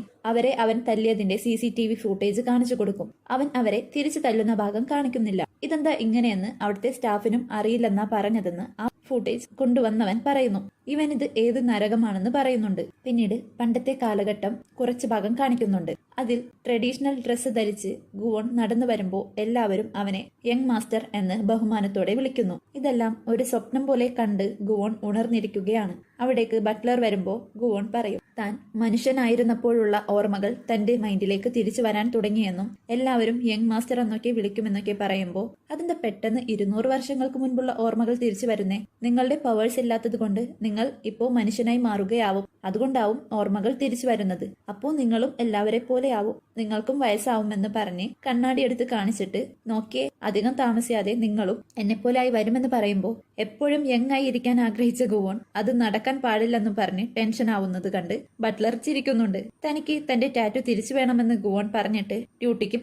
അവൻ തല്ലിയതിന്റെ CCTV ഫൂട്ടേജ് കാണിച്ചു കൊടുക്കും. അവൻ അവരെ തിരിച്ചു തല്ലുന്ന ഭാഗം കാണിക്കുന്നില്ല. ഇതെന്താ ഇങ്ങനെയെന്ന് അവിടുത്തെ സ്റ്റാഫിനും അറിയില്ലെന്നാ പറഞ്ഞതെന്ന് ആ ഫൂട്ടേജ് കൊണ്ടുവന്നവൻ പറയുന്നു. ഇവൻ ഇത് ഏത് നരകമാണെന്ന് പറയുന്നുണ്ട്. പിന്നീട് പണ്ടത്തെ കാലഘട്ടം കുറച്ച് ഭാഗം കാണിക്കുന്നുണ്ട്. അതിൽ ട്രഡീഷണൽ ഡ്രസ്സ് ധരിച്ച് ഗുവോൺ നടന്നു വരുമ്പോൾ എല്ലാവരും അവനെ യങ് മാസ്റ്റർ എന്ന് ബഹുമാനത്തോടെ വിളിക്കുന്നു. ഇതെല്ലാം ഒരു സ്വപ്നം പോലെ കണ്ട് ഗുവോൺ ഉണർന്നിരിക്കുകയാണ്. അവിടേക്ക് ബട്ട്ലർ വരുമ്പോൾ ഗുവോൺ പറയും, താൻ മനുഷ്യനായിരുന്നപ്പോഴുള്ള ഓർമ്മകൾ തന്റെ മൈൻഡിലേക്ക് തിരിച്ചു വരാൻ തുടങ്ങിയെന്നും എല്ലാവരും യങ് മാസ്റ്റർ എന്നൊക്കെ വിളിക്കുമെന്നൊക്കെ പറയുമ്പോൾ അതെന്താ പെട്ടെന്ന് 200 വർഷങ്ങൾക്ക് മുൻപുള്ള ഓർമ്മകൾ തിരിച്ചു വരുന്നേ? നിങ്ങളുടെ പവേഴ്സ് ഇല്ലാത്തത് കൊണ്ട് നിങ്ങൾ ഇപ്പോൾ മനുഷ്യനായി മാറുകയാവും. അതുകൊണ്ടാവും ഓർമ്മകൾ തിരിച്ചു വരുന്നത്. അപ്പോൾ നിങ്ങളും എല്ലാവരെ പോലെ ആവും, നിങ്ങൾക്കും വയസ്സാവുമെന്ന് പറഞ്ഞ് കണ്ണാടി എടുത്ത് കാണിച്ചിട്ട് നോക്കിയേ, അധികം താമസിയാതെ നിങ്ങളും എന്നെപ്പോലെ ആയി വരുമെന്ന് പറയുമ്പോൾ എപ്പോഴും യങ് ആയി ഇരിക്കാൻ ആഗ്രഹിച്ച ഗുവോൺ അത് നടക്കാൻ പാടില്ലെന്ന് പറഞ്ഞ് ടെൻഷൻ ആവുന്നത് കണ്ട് ബട്ട്ലർ ചിരിക്കുന്നുണ്ട്. തനിക്ക് തന്റെ ടാറ്റു തിരിച്ചു വേണമെന്ന് ഗുവോൺ പറഞ്ഞിട്ട് ഡ്യൂട്ടിക്ക്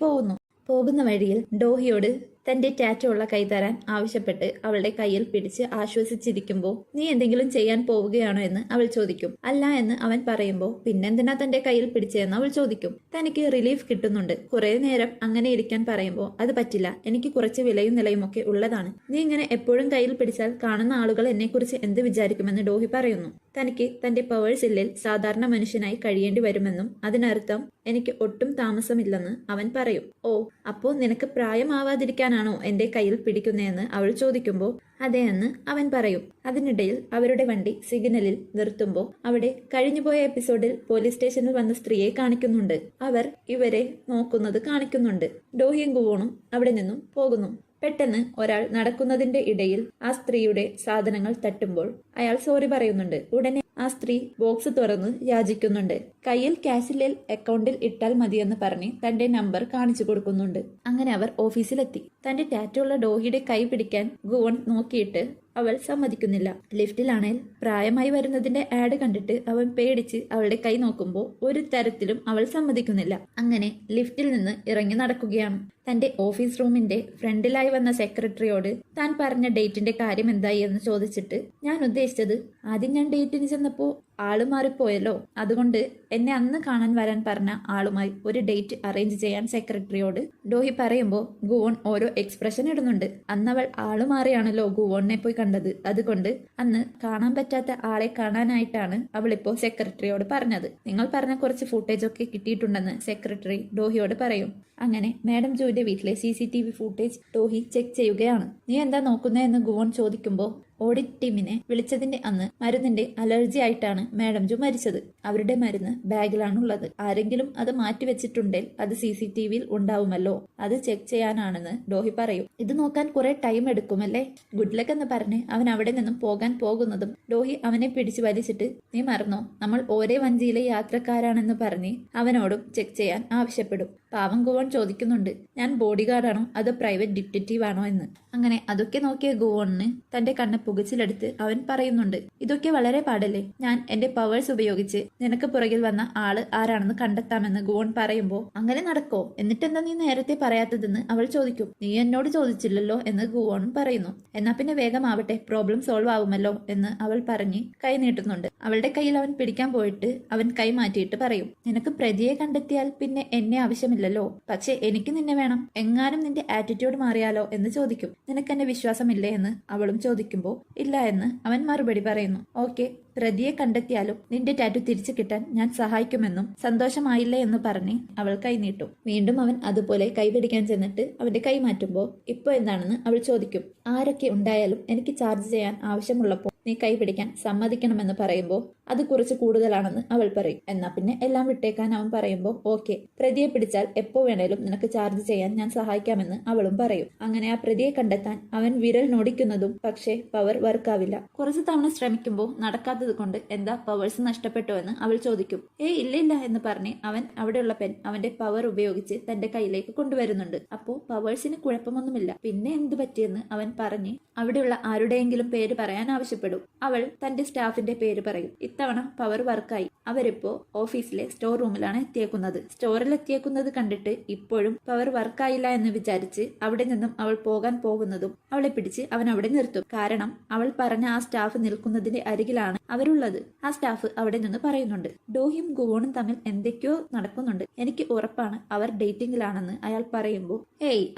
പോകുന്ന വഴിയിൽ ഡോഹിയോട് തന്റെ ടാറ്റു ഉള്ള കൈ തരാൻ ആവശ്യപ്പെട്ട് അവളുടെ കയ്യിൽ പിടിച്ച് ആശ്വസിച്ചിരിക്കുമ്പോൾ നീ എന്തെങ്കിലും ചെയ്യാൻ പോവുകയാണോ എന്ന് അവൾ ചോദിക്കും. അല്ല എന്ന് അവൻ പറയുമ്പോൾ പിന്നെന്തിനാ തന്റെ കയ്യിൽ പിടിച്ചതെന്ന് അവൾ ചോദിക്കും. തനിക്ക് റിലീഫ് കിട്ടുന്നുണ്ട്. കുറെ നേരം അങ്ങനെ ഇരിക്കാൻ പറയുമ്പോൾ അത് പറ്റില്ല, എനിക്ക് കുറച്ച് വിലയും നിലയും ഒക്കെ ഉള്ളതാണ്. നീ ഇങ്ങനെ എപ്പോഴും കയ്യിൽ പിടിച്ചാൽ കാണുന്ന ആളുകൾ എന്നെക്കുറിച്ച് എന്ത് വിചാരിക്കുമെന്ന് ഡോഹി പറയുന്നു. തനിക്ക് തന്റെ പവേഴ്സില്ലിൽ സാധാരണ മനുഷ്യനായി കഴിയേണ്ടി വരുമെന്നും അതിനർത്ഥം എനിക്ക് ഒട്ടും താമസമില്ലെന്ന് അവൻ പറയും. ഓ, അപ്പോ നിനക്ക് പ്രായമാവാതിരിക്കാനാണോ എന്റെ കയ്യിൽ പിടിക്കുന്നതെന്ന് അവൾ ചോദിക്കുമ്പോൾ അതെ എന്ന് അവൻ പറയും. അതിനിടയിൽ അവരുടെ വണ്ടി സിഗ്നലിൽ നിർത്തുമ്പോൾ അവിടെ കഴിഞ്ഞുപോയ എപ്പിസോഡിൽ പോലീസ് സ്റ്റേഷനിൽ വന്ന സ്ത്രീയെ കാണിക്കുന്നുണ്ട്. അവർ ഇവരെ നോക്കുന്നത് കാണിക്കുന്നുണ്ട്. ഡോഹിയും ഗുവോണും അവിടെ നിന്നും പോകുന്നു. പെട്ടെന്ന് ഒരാൾ നടക്കുന്നതിന്റെ ഇടയിൽ ആ സ്ത്രീയുടെ സാധനങ്ങൾ തട്ടുമ്പോൾ അയാൾ സോറി പറയുന്നുണ്ട്. ഉടനെ ആ സ്ത്രീ ബോക്സ് തുറന്ന് യാചിക്കുന്നുണ്ട്. കയ്യിൽ ക്യാഷില്ലേൽ അക്കൗണ്ടിൽ ഇട്ടാൽ മതിയെന്ന് പറഞ്ഞ് തന്റെ നമ്പർ കാണിച്ചു കൊടുക്കുന്നുണ്ട്. അങ്ങനെ അവർ ഓഫീസിലെത്തി. തന്റെ ടാറ്റുള്ള ഡോഹിയുടെ കൈ പിടിക്കാൻ ഗുവോൺ നോക്കിയിട്ട് അവൾ സമ്മതിക്കുന്നില്ല. ലിഫ്റ്റിലാണേൽ പ്രായമായി വരുന്നതിന്റെ ആഡ് കണ്ടിട്ട് അവൻ പേടിച്ച് അവളുടെ കൈ നോക്കുമ്പോൾ ഒരു തരത്തിലും അവൾ സമ്മതിക്കുന്നില്ല. അങ്ങനെ ലിഫ്റ്റിൽ നിന്ന് ഇറങ്ങി നടക്കുകയാണ്. തന്റെ ഓഫീസ് റൂമിന്റെ ഫ്രണ്ടിലായി വന്ന സെക്രട്ടറിയോട് താൻ പറഞ്ഞ ഡേറ്റിന്റെ കാര്യം എന്തായി എന്ന് ചോദിച്ചിട്ട് ഞാൻ ഉദ്ദേശിച്ചത് ആദ്യം ഞാൻ ഡേറ്റിന് ചെന്നപ്പോ ആള് മാറിപ്പോയല്ലോ, അതുകൊണ്ട് എന്നെ അന്ന് കാണാൻ വരാൻ പറഞ്ഞ ആളുമായി ഒരു ഡേറ്റ് അറേഞ്ച് ചെയ്യാൻ സെക്രട്ടറിയോട് ഡോഹി പറയുമ്പോൾ ഗുവോൺ ഓരോ എക്സ്പ്രഷൻ ഇടുന്നുണ്ട്. അന്നവൾ ആള് മാറിയാണല്ലോ ഗുവോണിനെ പോയി കണ്ടത്, അതുകൊണ്ട് അന്ന് കാണാൻ പറ്റാത്ത ആളെ കാണാനായിട്ടാണ് അവളിപ്പോ സെക്രട്ടറിയോട് പറഞ്ഞത്. നിങ്ങൾ പറഞ്ഞ കുറച്ച് ഫുട്ടേജ് ഒക്കെ കിട്ടിയിട്ടുണ്ടെന്ന് സെക്രട്ടറി ഡോഹിയോട് പറയും. അങ്ങനെ മാഡം ജോയുടെ വീട്ടിലെ CCTV ഫുട്ടേജ് ഡോഹി ചെക്ക് ചെയ്യുകയാണ്. നീ എന്താ നോക്കുന്നതെന്ന് ഗുവോൺ ചോദിക്കുമ്പോൾ ഓഡിറ്റ് ടീമിനെ വിളിച്ചതിന്റെ അന്ന് മരുന്നിന്റെ അലർജി ആയിട്ടാണ് മാഡം ജോ മരിച്ചത്. അവരുടെ മരുന്ന് ബാഗിലാണുള്ളത്. ആരെങ്കിലും അത് മാറ്റിവെച്ചിട്ടുണ്ടെങ്കിൽ അത് CCTVയിൽ ഉണ്ടാവുമല്ലോ, അത് ചെക്ക് ചെയ്യാനാണെന്ന് ഡോഹി പറയും. ഇത് നോക്കാൻ കുറെ ടൈം എടുക്കുമല്ലേ? ഗുഡ് ലക്ക് എന്ന് പറഞ്ഞ് അവൻ അവിടെ നിന്നും പോകാൻ പോകുന്നതും ഡോഹി അവനെ പിടിച്ചു വലിച്ചിട്ട് നീ മറന്നോ, നമ്മൾ ഒരേ വഞ്ചിയിലെ യാത്രക്കാരാണെന്ന് പറഞ്ഞ് അവനോടും ചെക്ക് ചെയ്യാൻ ആവശ്യപ്പെടും. പാവം ഗുവോൺ ചോദിക്കുന്നുണ്ട്, ഞാൻ ബോഡി ഗാർഡാണോ അതോ പ്രൈവറ്റ് ഡിറ്റക്റ്റീവ് ആണോ എന്ന്. അങ്ങനെ അതൊക്കെ നോക്കിയ ഗുവോണിന് തന്റെ കണ്ണ് പുകച്ചിലെടുത്ത് അവൻ പറയുന്നുണ്ട്, ഇതൊക്കെ വളരെ പാടല്ലേ, ഞാൻ എന്റെ പവേഴ്സ് ഉപയോഗിച്ച് നിനക്ക് പുറകിൽ വന്ന ആള് ആരാണെന്ന് കണ്ടെത്താമെന്ന് ഗുവോൺ പറയുമ്പോൾ അങ്ങനെ നടക്കോ, എന്നിട്ടെന്താ നീ നേരത്തെ പറയാത്തതെന്ന് അവൾ ചോദിക്കും. നീ എന്നോട് ചോദിച്ചില്ലല്ലോ എന്ന് ഗുവോണും പറയുന്നു. എന്നാ പിന്നെ വേഗമാവട്ടെ, പ്രോബ്ലം സോൾവ് ആവുമല്ലോ എന്ന് അവൾ പറഞ്ഞ് കൈ നീട്ടുന്നുണ്ട്. അവളുടെ കയ്യിൽ അവൻ പിടിക്കാൻ പോയിട്ട് അവൻ കൈ മാറ്റിയിട്ട് പറയും, നിനക്ക് പ്രതിയെ കണ്ടെത്തിയാൽ പിന്നെ എന്നെ ആവശ്യമില്ലല്ലോ, പക്ഷെ എനിക്ക് നിന്നെ വേണം. എങ്ങാനും നിന്റെ ആറ്റിറ്റ്യൂഡ് മാറിയാലോ എന്ന് ചോദിക്കും. നിനക്ക് എന്നെ വിശ്വാസമില്ലേ എന്ന് അവളും ചോദിക്കുമ്പോൾ ഇല്ല എന്ന് അവൻ മറുപടി പറയുന്നു. ഓക്കെ, പ്രതിയെ കണ്ടെത്തിയാലും നിന്റെ ടാറ്റു തിരിച്ചു കിട്ടാൻ ഞാൻ സഹായിക്കുമെന്നും സന്തോഷമായില്ലേ എന്ന് പറഞ്ഞ് അവൾ കൈ നീട്ടും. വീണ്ടും അവൻ അതുപോലെ കൈപിടിക്കാൻ ചെന്നിട്ട് അവന്റെ കൈ മാറ്റുമ്പോൾ ഇപ്പൊ എന്താണെന്ന് അവൾ ചോദിക്കും. ആരൊക്കെ ഉണ്ടായാലും എനിക്ക് ചാർജ് ചെയ്യാൻ ആവശ്യമുള്ളപ്പോൾ നീ കൈ പിടിക്കാൻ സമ്മതിക്കണമെന്ന് പറയുമ്പോൾ അത് കുറച്ച് കൂടുതലാണെന്ന് അവൾ പറയും. എന്നാ പിന്നെ എല്ലാം വിട്ടേക്കാൻ അവൻ പറയുമ്പോൾ ഓക്കെ, പ്രതിയെ പിടിച്ചാൽ എപ്പോ വേണേലും നിനക്ക് ചാർജ് ചെയ്യാൻ ഞാൻ സഹായിക്കാമെന്ന് അവളും പറയും. അങ്ങനെ ആ പ്രതിയെ കണ്ടെത്താൻ അവൻ വിരൽ നോടിക്കുന്നതും പക്ഷേ പവർ വർക്കാവില്ല. കുറച്ച് തവണ ശ്രമിക്കുമ്പോൾ നടക്കാത്തത് കൊണ്ട് എന്താ പവേഴ്സ് നഷ്ടപ്പെട്ടോ എന്ന് അവൾ ചോദിക്കും. ഇല്ല എന്ന് പറഞ്ഞ് അവൻ അവിടെയുള്ള പെൻ അവന്റെ പവർ ഉപയോഗിച്ച് തന്റെ കയ്യിലേക്ക് കൊണ്ടുവരുന്നുണ്ട്. അപ്പോ പവേഴ്സിന് കുഴപ്പമൊന്നുമില്ല. പിന്നെ എന്ത് പറ്റിയെന്ന് അവൻ പറഞ്ഞ് അവിടെയുള്ള ആരുടെയെങ്കിലും പേര് പറയാൻ ആവശ്യപ്പെടും. അവൾ തന്റെ സ്റ്റാഫിന്റെ പേര് പറയും. ഇത്തവണ പവർ വർക്കായി. അവരിപ്പോ ഓഫീസിലെ സ്റ്റോർ റൂമിലാണ് എത്തിയേക്കുന്നത്. സ്റ്റോറിൽ എത്തിയേക്കുന്നത് കണ്ടിട്ട് ഇപ്പോഴും പവർ വർക്കായില്ല എന്ന് വിചാരിച്ച് അവിടെ നിന്നും അവൾ പോകാൻ പോകുന്നതും അവളെ പിടിച്ച് അവൻ അവിടെ നിർത്തും. കാരണം അവൾ പറഞ്ഞ ആ സ്റ്റാഫ് നിൽക്കുന്നതിന്റെ അരികിലാണ് അവരുള്ളത്. ആ സ്റ്റാഫ് അവിടെ നിന്ന് പറയുന്നുണ്ട്, ഡോഹിയും ഗുവോണും തമ്മിൽ എന്തൊക്കെയോ നടക്കുന്നുണ്ട്, എനിക്ക് ഉറപ്പാണ് അവർ ഡേറ്റിംഗിലാണെന്ന് അയാൾ പറയുമ്പോൾ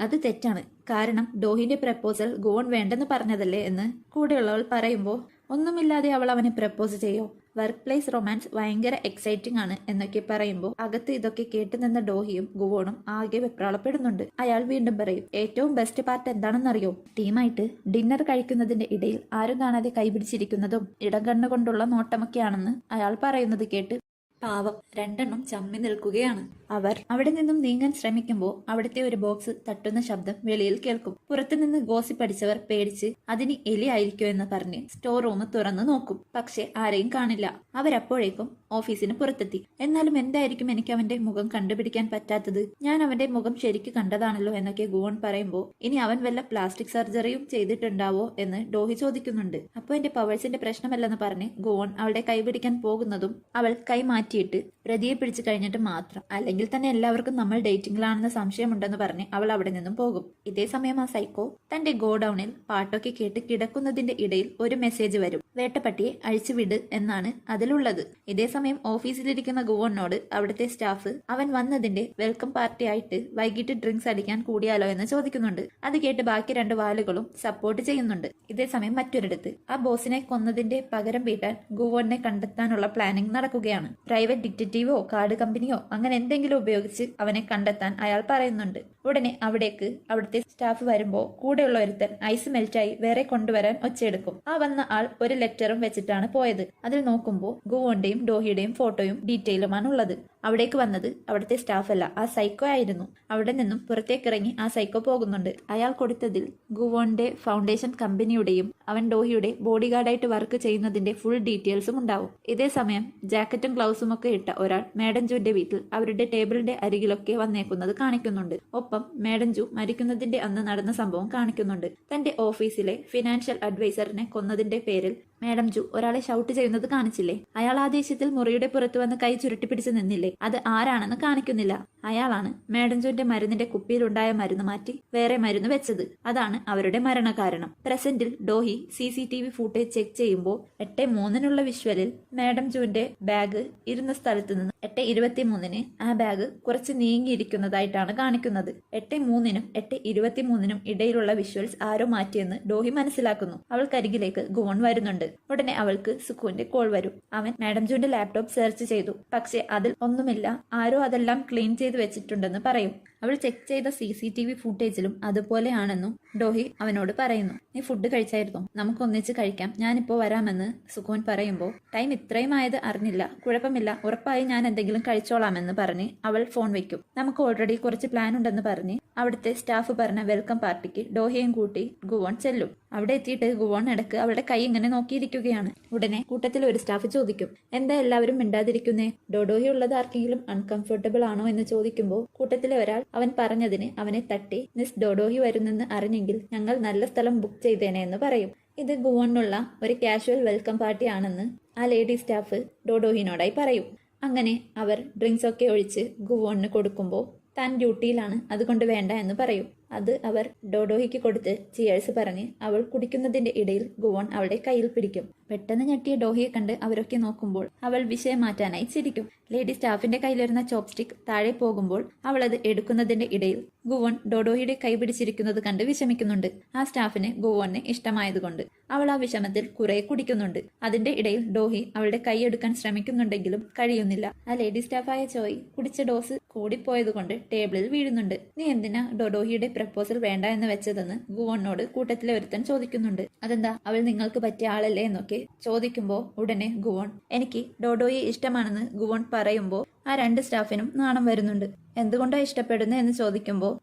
അത് തെറ്റാണ്, കാരണം ഡോഹിന്റെ പ്രപ്പോസൽ ഗുവോൺ വേണ്ടെന്ന് പറഞ്ഞതല്ലേ എന്ന് കൂടെയുള്ളവൾ പറയുമ്പോൾ ഒന്നുമില്ലാതെ അവൾ അവനെ പ്രപ്പോസ് ചെയ്യോ, വർക്ക് പ്ലേസ് റൊമാൻസ് ഭയങ്കര എക്സൈറ്റിംഗ് ആണ് എന്നൊക്കെ പറയുമ്പോൾ അകത്ത് ഇതൊക്കെ കേട്ടു നിന്ന ഡോഹിയും ഗുവോണും ആകെ വെപ്രാളപ്പെടുന്നുണ്ട്. അയാൾ വീണ്ടും പറയും, ഏറ്റവും ബെസ്റ്റ് പാർട്ട് എന്താണെന്നറിയോ, ടീമായിട്ട് ഡിന്നർ കഴിക്കുന്നതിന്റെ ഇടയിൽ ആരും കാണാതെ കൈപിടിച്ചിരിക്കുന്നതും ഇടം കണ്ണുകൊണ്ടുള്ള നോട്ടമൊക്കെയാണെന്ന് അയാൾ പറയുന്നത് കേട്ട് പാവം രണ്ടെണ്ണം ചമ്മി നിൽക്കുകയാണ്. അവർ അവിടെ നിന്നും നീങ്ങാൻ ശ്രമിക്കുമ്പോൾ അവിടുത്തെ ഒരു ബോക്സ് തട്ടുന്ന ശബ്ദം വെളിയിൽ കേൾക്കും. പുറത്തുനിന്ന് ഗോസിപ്പ് അടിച്ചവർ പേടിച്ച് അതിന് എലി ആയിരിക്കോ എന്ന് പറഞ്ഞ് സ്റ്റോർ റൂം തുറന്നു നോക്കും. പക്ഷെ ആരെയും കാണില്ല. അവരപ്പോഴേക്കും ഓഫീസിന് പുറത്തെത്തി. എന്നാലും എന്തായിരിക്കും എനിക്ക് അവന്റെ മുഖം കണ്ടുപിടിക്കാൻ പറ്റാത്തത്, ഞാൻ അവന്റെ മുഖം ശരിക്ക് കണ്ടതാണല്ലോ എന്നൊക്കെ ഗുവോൺ പറയുമ്പോൾ ഇനി അവൻ വല്ല പ്ലാസ്റ്റിക് സർജറിയും ചെയ്തിട്ടുണ്ടാവോ എന്ന് ഡോഹി ചോദിക്കുന്നുണ്ട്. അപ്പോൾ എന്റെ പവേഴ്സിന്റെ പ്രശ്നമല്ലെന്ന് പറഞ്ഞ് ഗുവോൺ അവളുടെ കൈ പിടിക്കാൻ പോകുന്നതും അവൾ കൈ മാറ്റി മാറ്റിയിട്ട് പ്രതിയെ പിടിച്ചു കഴിഞ്ഞിട്ട് മാത്രം, അല്ലെങ്കിൽ തന്നെ എല്ലാവർക്കും നമ്മൾ ഡേറ്റിംഗിലാണെന്ന് സംശയമുണ്ടെന്ന് പറഞ്ഞ് അവൾ അവിടെ നിന്നും പോകും. ഇതേ സമയം ആ സൈക്കോ തന്റെ ഗോഡൌണിൽ പാട്ടൊക്കെ കേട്ട് കിടക്കുന്നതിന്റെ ഇടയിൽ ഒരു മെസ്സേജ് വരും. വേട്ടപ്പട്ടിയെ അഴിച്ചുവിട് എന്നാണ് അതിലുള്ളത്. ഇതേ സമയം ഓഫീസിലിരിക്കുന്ന ഗുവോണിനോട് അവിടുത്തെ സ്റ്റാഫ് അവൻ വന്നതിന്റെ വെൽക്കം പാർട്ടി ആയിട്ട് വൈകിട്ട് ഡ്രിങ്ക്സ് അടിക്കാൻ കൂടിയാലോ എന്ന് ചോദിക്കുന്നുണ്ട്. അത് കേട്ട് ബാക്കി 2 വാലുകളും സപ്പോർട്ട് ചെയ്യുന്നുണ്ട്. ഇതേ സമയം മറ്റൊരിടത്ത് ആ ബോസിനെ കൊന്നതിന്റെ പകരം വീട്ടാൻ ഗുവോണിനെ കണ്ടെത്താനുള്ള പ്ലാനിംഗ് നടക്കുകയാണ്. പ്രൈവറ്റ് ഡിറ്റക്റ്റീവോ കാർഡ് കമ്പനിയോ അങ്ങനെ എന്തെങ്കിലും ഉപയോഗിച്ച് അവനെ കണ്ടെത്താൻ അയാൾ പറയുന്നുണ്ട്. ഉടനെ അവിടേക്ക് അവിടുത്തെ സ്റ്റാഫ് വരുമ്പോ കൂടെയുള്ള ഒരുത്തൻ ഐസ് മെൽറ്റായി വേറെ കൊണ്ടുവരാൻ ഒച്ചയെടുക്കും. ആ വന്ന ആൾ ഒരു ലെറ്ററും വെച്ചിട്ടാണ് പോയത്. അതിൽ നോക്കുമ്പോൾ ഗുവോന്റെയും ഡോഹിയുടെയും ഫോട്ടോയും ഡീറ്റെയിലുമാണ് ഉള്ളത്. അവിടേക്ക് വന്നത് അവിടുത്തെ സ്റ്റാഫ് അല്ല, ആ സൈക്കോ ആയിരുന്നു. അവിടെ നിന്നും പുറത്തേക്കിറങ്ങി ആ സൈക്കോ പോകുന്നുണ്ട്. അയാൾ കൊടുത്തതിൽ ഗുവോന്റെ ഫൗണ്ടേഷൻ കമ്പനിയുടെയും അവൻ ഡോഹിയുടെ ബോഡി ഗാർഡായിട്ട് വർക്ക് ചെയ്യുന്നതിന്റെ ഫുൾ ഡീറ്റെയിൽസും ഉണ്ടാവും. ഇതേ സമയം ജാക്കറ്റും ഗ്ലൗസും ഒക്കെ ഇട്ട ഒരാൾ മേഡം ജൂന്റെ വീട്ടിൽ അവരുടെ ടേബിളിന്റെ അരികിലൊക്കെ വന്നേക്കുന്നത് കാണിക്കുന്നുണ്ട്. ഒപ്പം മേഡം ജു മരിക്കുന്നതിന്റെ അന്ന് നടന്ന സംഭവം കാണിക്കുന്നുണ്ട്. തന്റെ ഓഫീസിലെ ഫിനാൻഷ്യൽ അഡ്വൈസറിനെ കൊന്നതിന്റെ പേരിൽ മേഡം ജു ഒരാളെ ഷൗട്ട് ചെയ്യുന്നത് കാണിച്ചില്ലേ? അയാൾ ആ ദേഷ്യത്തിൽ മുറിയുടെ പുറത്ത് വന്ന് കൈ ചുരുട്ടിപ്പിടിച്ച് നിന്നില്ലേ? അത് ആരാണെന്ന് കാണിക്കുന്നില്ല. അയാളാണ് മേഡം ജുവിന്റെ മരുന്നിന്റെ കുപ്പിയിലുണ്ടായ മരുന്ന് മാറ്റി വേറെ മരുന്ന് വെച്ചത്. അതാണ് അവരുടെ മരണകാരണം. പ്രസന്റിൽ ഡോഹി CCTV ഫൂട്ടേജ് ചെക്ക് ചെയ്യുമ്പോൾ 8:03 വിഷ്വലിൽ മേഡം ജുവിന്റെ ബാഗ് ഇരുന്ന സ്ഥലത്ത് നിന്ന് 8:23 ആ ബാഗ് കുറച്ച് നീങ്ങിയിരിക്കുന്നതായിട്ടാണ് കാണിക്കുന്നത്. 8:03 8:23 ഇടയിലുള്ള വിഷ്വൽസ് ആരോ മാറ്റിയെന്ന് ഡോഹി മനസ്സിലാക്കുന്നു. അവൾക്കരികിലേക്ക് ഗുവോൺ വരുന്നുണ്ട്. ഉടനെ അവൾക്ക് സുഖുവിന്റെ കോൾ വരും. അവൻ മാഡം ജൂന്റെ ലാപ്ടോപ്പ് സെർച്ച് ചെയ്തു. പക്ഷെ അതിൽ ഒന്നുമില്ല, ആരോ അതെല്ലാം ക്ലീൻ ചെയ്ത് വെച്ചിട്ടുണ്ടെന്ന് പറയും. അവൾ ചെക്ക് ചെയ്ത CCTV ഫുട്ടേജിലും അതുപോലെയാണെന്നും ഡോഹി അവനോട് പറയുന്നു. നീ ഫുഡ് കഴിച്ചായിരുന്നോ? നമുക്ക് ഒന്നിച്ച് കഴിക്കാം, ഞാനിപ്പോ വരാമെന്ന് സുഖോൻ പറയുമ്പോൾ ടൈം ഇത്രയും ആയത് അറിഞ്ഞില്ല. കുഴപ്പമില്ല, ഉറപ്പായി ഞാൻ എന്തെങ്കിലും കഴിച്ചോളാമെന്ന് പറഞ്ഞ് അവൾ ഫോൺ വെക്കും. നമുക്ക് ഓൾറെഡി കുറച്ച് പ്ലാൻ ഉണ്ടെന്ന് പറഞ്ഞ് അവിടുത്തെ സ്റ്റാഫ് പറഞ്ഞ വെൽക്കം പാർട്ടിക്ക് ഡോഹിയും കൂട്ടി ഗുവോൺ ചെല്ലും. അവിടെ എത്തിയിട്ട് ഗുവോൺ ഇടക്ക് അവളുടെ കൈ ഇങ്ങനെ നോക്കിയിരിക്കുകയാണ്. ഉടനെ കൂട്ടത്തിൽ ഒരു സ്റ്റാഫ് ചോദിക്കും, എന്താ എല്ലാവരും മിണ്ടാതിരിക്കുന്നേ? ഡോഡോഹി ഉള്ളത് ആർക്കെങ്കിലും അൺകംഫർട്ടബിൾ ആണോ എന്ന് ചോദിക്കുമ്പോൾ കൂട്ടത്തിലെ ഒരാൾ അവൻ പറഞ്ഞതിന് അവനെ തട്ടി മിസ് ഡോഡോഹി വരുന്നെന്ന് അറിഞ്ഞെങ്കിൽ ഞങ്ങൾ നല്ല സ്ഥലം ബുക്ക് ചെയ്തേനെ എന്ന് പറയും. ഇത് ഗുവോണിനുള്ള ഒരു കാഷ്വൽ വെൽക്കം പാർട്ടി ആണെന്ന് ആ ലേഡി സ്റ്റാഫ് ഡോഡോഹിനോടായി പറയും. അങ്ങനെ അവർ ഡ്രിങ്ക്സ് ഒക്കെ ഒഴിച്ച് ഗുവോണിന് കൊടുക്കുമ്പോൾ താൻ ഡ്യൂട്ടിയിലാണ്, അതുകൊണ്ട് വേണ്ട എന്ന് പറയും. അത് അവർ ഡോഡോഹിക്ക് കൊടുത്ത് ചിയേഴ്സ് പറഞ്ഞ് അവൾ കുടിക്കുന്നതിന്റെ ഇടയിൽ ഗുവോൺ അവളുടെ കയ്യിൽ പിടിക്കും. പെട്ടെന്ന് ഞെട്ടിയ ഡോഹിയെ കണ്ട് അവരൊക്കെ നോക്കുമ്പോൾ അവൾ വിഷയം മാറ്റാനായി ചിരിക്കും. ലേഡി സ്റ്റാഫിന്റെ കയ്യിലിരുന്ന ചോപ്സ്റ്റിക് താഴെ പോകുമ്പോൾ അവൾ അത് എടുക്കുന്നതിന്റെ ഇടയിൽ ഗുവോൺ ഡോഡോഹിയുടെ കൈ പിടിച്ചിരിക്കുന്നത് കണ്ട് വിഷമിക്കുന്നുണ്ട്. ആ സ്റ്റാഫിന് ഗുവോണിനെ ഇഷ്ടമായതുകൊണ്ട് അവൾ ആ വിഷമത്തിൽ കുറെ കുടിക്കുന്നുണ്ട്. അതിന്റെ ഇടയിൽ ഡോഹി അവളുടെ കൈ എടുക്കാൻ ശ്രമിക്കുന്നുണ്ടെങ്കിലും കഴിയുന്നില്ല. ആ ലേഡി സ്റ്റാഫായ ചോയ് കുടിച്ച ഡോസ് കൂടിപ്പോയതുകൊണ്ട് ടേബിളിൽ വീഴുന്നുണ്ട്. നീ എന്തിനാ ഡോഡോഹിയുടെ പ്രപ്പോസൽ വേണ്ട എന്ന് വെച്ചതെന്ന് ഗുവോണിനോട് കൂട്ടത്തിലെ ഒരുത്തൻ ചോദിക്കുന്നുണ്ട്. അതെന്താ, അവൾ നിങ്ങൾക്ക് പറ്റിയ ആളല്ലേ എന്നൊക്കെ ചോദിക്കുമ്പോൾ ഉടനെ ഗുവോൺ എനിക്ക് ഡോഡോയെ ഇഷ്ടമാണെന്ന് ഗുവോൺ പറയുമ്പോൾ ആ 2 സ്റ്റാഫിനും നാണം വരുന്നുണ്ട്. എന്തുകൊണ്ടാ ഇഷ്ടപ്പെടുന്നത് എന്ന് ചോദിക്കുമ്പോൾ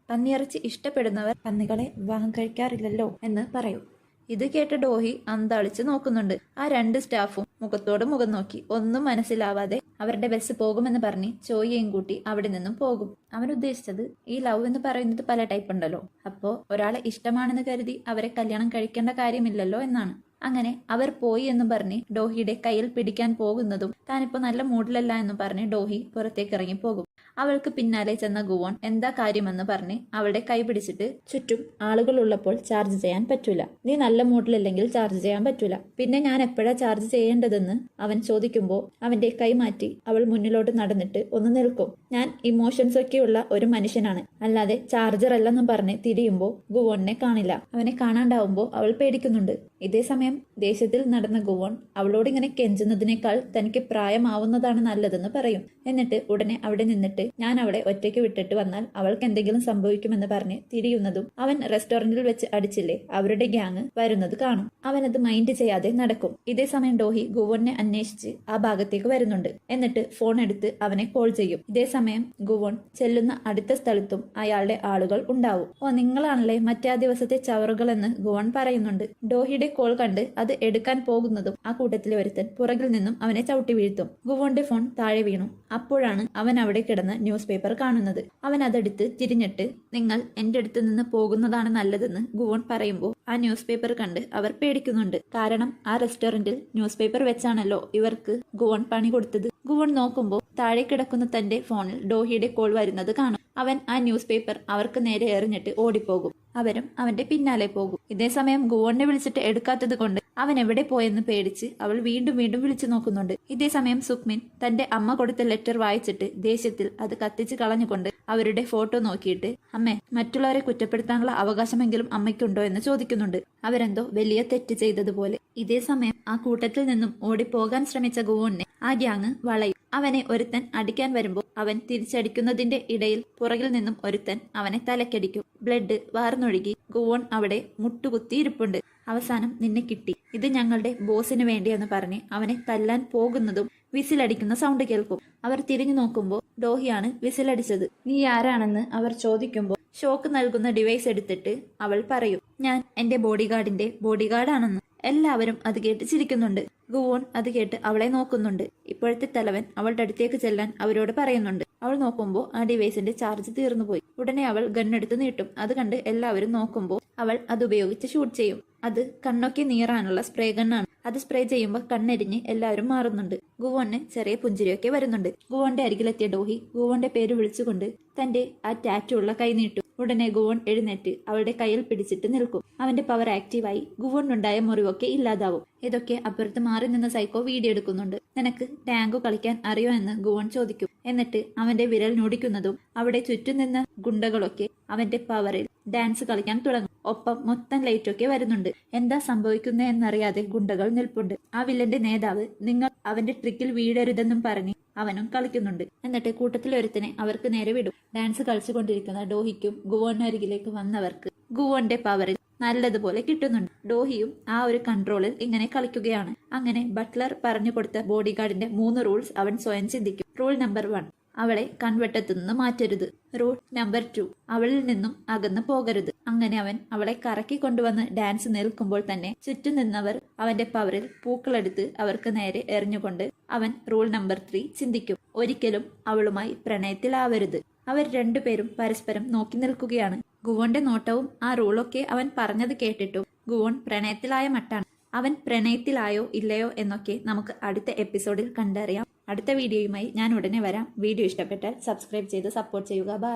പന്നിയിറച്ചി ഇഷ്ടപ്പെടുന്നവർ പന്നികളെ വിവാഹം കഴിക്കാറില്ലല്ലോ എന്ന് പറയും. ഇത് കേട്ട് ഡോഹി അന്താളിച്ച് നോക്കുന്നുണ്ട്. ആ 2 സ്റ്റാഫും മുഖത്തോട് മുഖം നോക്കി ഒന്നും മനസ്സിലാവാതെ അവരുടെ ബസ് പോകുമെന്ന് പറഞ്ഞ് ചോയ്യയും കൂട്ടി അവിടെ നിന്നും പോകും. അവൻ ഉദ്ദേശിച്ചത് ഈ ലവ് എന്ന് പറയുന്നത് പല ടൈപ്പ് ഉണ്ടല്ലോ, അപ്പോ ഒരാളെ ഇഷ്ടമാണെന്ന് കരുതി അവരെ കല്യാണം കഴിക്കേണ്ട കാര്യമില്ലല്ലോ എന്നാണ്. അങ്ങനെ അവർ പോയി എന്നും പറഞ്ഞ് ഡോഹിയുടെ കയ്യിൽ പിടിക്കാൻ പോകുന്നതും താനിപ്പോ നല്ല മൂഡിലല്ല എന്നും പറഞ്ഞ് ഡോഹി പുറത്തേക്ക് ഇറങ്ങി പോകും. അവൾക്ക് പിന്നാലെ ചെന്ന ഗുവോൺ എന്താ കാര്യമെന്ന് പറഞ്ഞ് അവളുടെ കൈ പിടിച്ചിട്ട് ചുറ്റും ആളുകൾ ഉള്ളപ്പോൾ ചാർജ് ചെയ്യാൻ പറ്റൂല, നീ നല്ല മൂഡിലല്ലെങ്കിൽ ചാർജ് ചെയ്യാൻ പറ്റൂല, പിന്നെ ഞാൻ എപ്പോഴാ ചാർജ് ചെയ്യേണ്ടതെന്ന് അവൻ ചോദിക്കുമ്പോൾ അവന്റെ കൈ മാറ്റി അവൾ മുന്നിലോട്ട് നടന്നിട്ട് ഒന്ന് നിൽക്കും. ഞാൻ ഇമോഷൻസ് ഒക്കെയുള്ള ഒരു മനുഷ്യനാണ്, അല്ലാതെ ചാർജർ അല്ലെന്നും പറഞ്ഞ് തിരിയുമ്പോൾ ഗുവോണിനെ കാണില്ല. അവനെ കാണാണ്ടാവുമ്പോൾ അവൾ പേടിക്കുന്നുണ്ട്. ഇതേ സമയം ദേഷ്യത്തിൽ നടന്ന ഗുവോൺ അവളോട് ഇങ്ങനെ കെഞ്ചുന്നതിനേക്കാൾ തനിക്ക് പ്രായമാവുന്നതാണ് നല്ലതെന്ന് പറയും. എന്നിട്ട് ഉടനെ അവിടെ നിന്നിട്ട് ഞാൻ അവളെ ഒറ്റയ്ക്ക് വിട്ടിട്ട് വന്നാൽ അവൾക്ക് എന്തെങ്കിലും സംഭവിക്കുമെന്ന് പറഞ്ഞ് തിരിയുന്നതും അവൻ റെസ്റ്റോറന്റിൽ വെച്ച് അടിച്ചില്ലേ അവരുടെ ഗ്യാങ് വരുന്നത് കാണും. അവനത് മൈൻഡ് ചെയ്യാതെ നടക്കും. ഇതേ സമയം ഡോഹി ഗുവോണിനെ അന്വേഷിച്ച് ആ ഭാഗത്തേക്ക് വരുന്നുണ്ട്. എന്നിട്ട് ഫോൺ എടുത്ത് അവനെ കോൾ ചെയ്യും. ഇതേ സമയം ഗുവോൺ ചെല്ലുന്ന അടുത്ത സ്ഥലത്തും അയാളുടെ ആളുകൾ ഉണ്ടാവും. ഓ, നിങ്ങളാണല്ലേ മറ്റേ ദിവസത്തെ ചവറുകൾ എന്ന് ഗുവോൺ പറയുന്നുണ്ട്. ഡോഹിയുടെ കോൾ കണ്ട് അത് എടുക്കാൻ പോകുന്നതും ആ കൂട്ടത്തിലെ ഒരുത്തൻ പുറകിൽ നിന്നും അവനെ ചവിട്ടി വീഴ്ത്തും. ഗുവോന്റെ ഫോൺ താഴെ വീണു. അപ്പോഴാണ് അവൻ അവിടെ കിടന്ന് ന്യൂസ് പേപ്പർ കാണുന്നത്. അവൻ അതെടുത്ത് തിരിഞ്ഞിട്ട് നിങ്ങൾ എന്റെ അടുത്ത് നിന്ന് പോകുന്നതാണ് നല്ലതെന്ന് ഗുവോൺ പറയുമ്പോൾ ആ ന്യൂസ് പേപ്പർ കണ്ട് അവർ പേടിക്കുന്നുണ്ട്. കാരണം ആ റെസ്റ്റോറന്റിൽ ന്യൂസ് പേപ്പർ വെച്ചാണല്ലോ ഇവർക്ക് ഗുവോൺ പണി കൊടുത്തത്. ഗുവോൺ നോക്കുമ്പോൾ താഴെ കിടക്കുന്ന തന്റെ ഫോണിൽ ഡോഹിയുടെ കോൾ വരുന്നത് കാണും. അവൻ ആ ന്യൂസ് പേപ്പർ അവർക്ക് നേരെ എറിഞ്ഞിട്ട് ഓടിപ്പോകും. അവരും അവന്റെ പിന്നാലെ പോകും. ഇതേസമയം ഗുവോണിനെ വിളിച്ചിട്ട് എടുക്കാത്തത് കൊണ്ട് അവൻ എവിടെ പോയെന്ന് പേടിച്ച് അവൾ വീണ്ടും വീണ്ടും വിളിച്ചു നോക്കുന്നുണ്ട്. ഇതേസമയം സുക്മിൻ തന്റെ അമ്മ കൊടുത്ത ലെറ്റർ വായിച്ചിട്ട് ദേഷ്യത്തിൽ അത് കത്തിച്ച് കളഞ്ഞുകൊണ്ട് അവരുടെ ഫോട്ടോ നോക്കിയിട്ട് അമ്മേ, മറ്റുള്ളവരെ കുറ്റപ്പെടുത്താനുള്ള അവകാശമെങ്കിലും അമ്മയ്ക്കുണ്ടോ എന്ന് ചോദിക്കുന്നുണ്ട്. അവരെന്തോ വലിയ തെറ്റ് ചെയ്തതുപോലെ. ഇതേസമയം ആ കൂട്ടത്തിൽ നിന്നും ഓടിപ്പോകാൻ ശ്രമിച്ച ഗുവോണിനെ ആ ഗ്യാങ് വളയും. അവനെ ഒരുത്തൻ അടിക്കാൻ വരുമ്പോൾ അവൻ തിരിച്ചടിക്കുന്നതിന്റെ ഇടയിൽ പുറകിൽ നിന്നും ഒരുത്തൻ അവനെ തലക്കടിക്കും. ബ്ലഡ് വാർന്നൊഴുകി ഗുവോൺ അവിടെ മുട്ടുകുത്തി ഇരിപ്പുണ്ട്. അവസാനം നിന്നെ കിട്ടി, ഇത് ഞങ്ങളുടെ ബോസിന് വേണ്ടിയെന്ന് പറഞ്ഞ് അവനെ തല്ലാൻ പോകുന്നതും വിസിലടിക്കുന്ന സൗണ്ട് കേൾക്കും. അവർ തിരിഞ്ഞു നോക്കുമ്പോൾ ഡോഹിയാണ് വിസിലടിച്ചത്. നീ ആരാണെന്ന് അവർ ചോദിക്കുമ്പോൾ ഷോക്ക് നൽകുന്ന ഡിവൈസ് എടുത്തിട്ട് അവൾ പറയും, ഞാൻ എന്റെ ബോഡിഗാർഡിന്റെ ബോഡിഗാർഡാണെന്ന്. എല്ലാവരും അത് കേട്ട് ചിരിക്കുന്നുണ്ട്. ഗുവോൺ അത് കേട്ട് അവളെ നോക്കുന്നുണ്ട്. ഇപ്പോഴത്തെ തലവൻ അവളുടെ അടുത്തേക്ക് ചെല്ലാൻ അവരോട് പറയുന്നുണ്ട്. അവൾ നോക്കുമ്പോൾ ആ ഡിവൈസിന്റെ ചാർജ് തീർന്നുപോയി. ഉടനെ അവൾ ഗണ്ണെടുത്ത് നീട്ടും. അത് കണ്ട് എല്ലാവരും നോക്കുമ്പോൾ അവൾ അത് ഉപയോഗിച്ച് ഷൂട്ട് ചെയ്യും. അത് കണ്ണൊക്കെ നീറാനുള്ള സ്പ്രേ ഗണ്ണാണ്. അത് സ്പ്രേ ചെയ്യുമ്പോൾ കണ്ണെരിഞ്ഞ് എല്ലാവരും മാറുന്നുണ്ട്. ഗുവോണിന് ചെറിയ പുഞ്ചിരിയൊക്കെ വരുന്നുണ്ട്. ഗുവോന്റെ അരികിലെത്തിയ ഡോഹി ഗുവോന്റെ പേര് വിളിച്ചുകൊണ്ട് തന്റെ ആ ടാറ്റു ഉള്ള കൈ നീട്ടും. ഉടനെ ഗുവോൺ എഴുന്നേറ്റ് അവളുടെ കയ്യിൽ പിടിച്ചിട്ട് നിൽക്കും. അവന്റെ പവർ ആക്റ്റീവായി ഗുവോണിനുണ്ടായ മുറിവൊക്കെ ഇല്ലാതാവും. ഇതൊക്കെ അപ്പുറത്ത് മാറി നിന്ന സൈക്കോ വീഡിയോ എടുക്കുന്നുണ്ട്. നിനക്ക് ടാങ്കു കളിക്കാൻ അറിയോ എന്ന് ഗുവോൺ ചോദിക്കും. എന്നിട്ട് അവന്റെ വിരൽ ഞൊടിക്കുന്നതും അവിടെ ചുറ്റും നിന്ന ഗുണ്ടകളൊക്കെ അവന്റെ പവറിൽ ഡാൻസ് കളിക്കാൻ തുടങ്ങും. ഒപ്പം മൊത്തം ലൈറ്റൊക്കെ വരുന്നുണ്ട്. എന്താ സംഭവിക്കുന്നേ എന്നറിയാതെ ഗുണ്ടകൾ നിൽപ്പുണ്ട്. ആ വില്ലന്റെ നേതാവ് നിങ്ങൾ അവന്റെ ട്രിക്കിൽ വീഴരുതെന്നും പറഞ്ഞ് അവനും കളിക്കുന്നുണ്ട്. എന്നിട്ട് കൂട്ടത്തിലൊരുത്തനെ അവർക്ക് നേരെ വിടും. ഡാൻസ് കളിച്ചുകൊണ്ടിരിക്കുന്ന ഡോഹിക്കും ഗുവോണിനരികിലേക്ക് വന്നവർക്ക് ഗുവോന്റെ പവറിൽ നല്ലതുപോലെ കിട്ടുന്നുണ്ട്. ഡോഹിയും ആ ഒരു കൺട്രോളിൽ ഇങ്ങനെ കളിക്കുകയാണ്. അങ്ങനെ ബട്ട്ലർ പറഞ്ഞു കൊടുത്ത ബോഡിഗാർഡിന്റെ 3 റൂൾസ് അവൻ സ്വയം ചിന്തിക്കും. റൂൾ നമ്പർ 1, അവളെ കൺവെട്ടത്തു നിന്ന് മാറ്റരുത്. റൂൾ നമ്പർ 2, അവളിൽ നിന്നും അകന്നു പോകരുത്. അങ്ങനെ അവൻ അവളെ കറക്കി കൊണ്ടുവന്ന് ഡാൻസ് നിൽക്കുമ്പോൾ തന്നെ ചുറ്റും നിന്നവർ അവന്റെ പവറിൽ പൂക്കളെടുത്ത് അവർക്ക് നേരെ എറിഞ്ഞുകൊണ്ട് അവൻ റൂൾ നമ്പർ 3 ചിന്തിക്കും. ഒരിക്കലും അവളുമായി പ്രണയത്തിലാവരുത്. അവർ രണ്ടുപേരും പരസ്പരം നോക്കി നിൽക്കുകയാണ്. ഗുവോന്റെ നോട്ടവും ആ റൂളൊക്കെ അവൻ പറഞ്ഞത് കേട്ടിട്ടും ഗുവോൺ പ്രണയത്തിലായ മട്ടാണ്. അവൻ പ്രണയത്തിലായോ ഇല്ലയോ എന്നൊക്കെ നമുക്ക് അടുത്ത എപ്പിസോഡിൽ കണ്ടറിയാം. അടുത്ത വീഡിയോയുമായി ഞാൻ ഉടനെ വരാം. വീഡിയോ ഇഷ്ടപ്പെട്ടാൽ സബ്സ്ക്രൈബ് ചെയ്ത് സപ്പോർട്ട് ചെയ്യുക. ബൈ.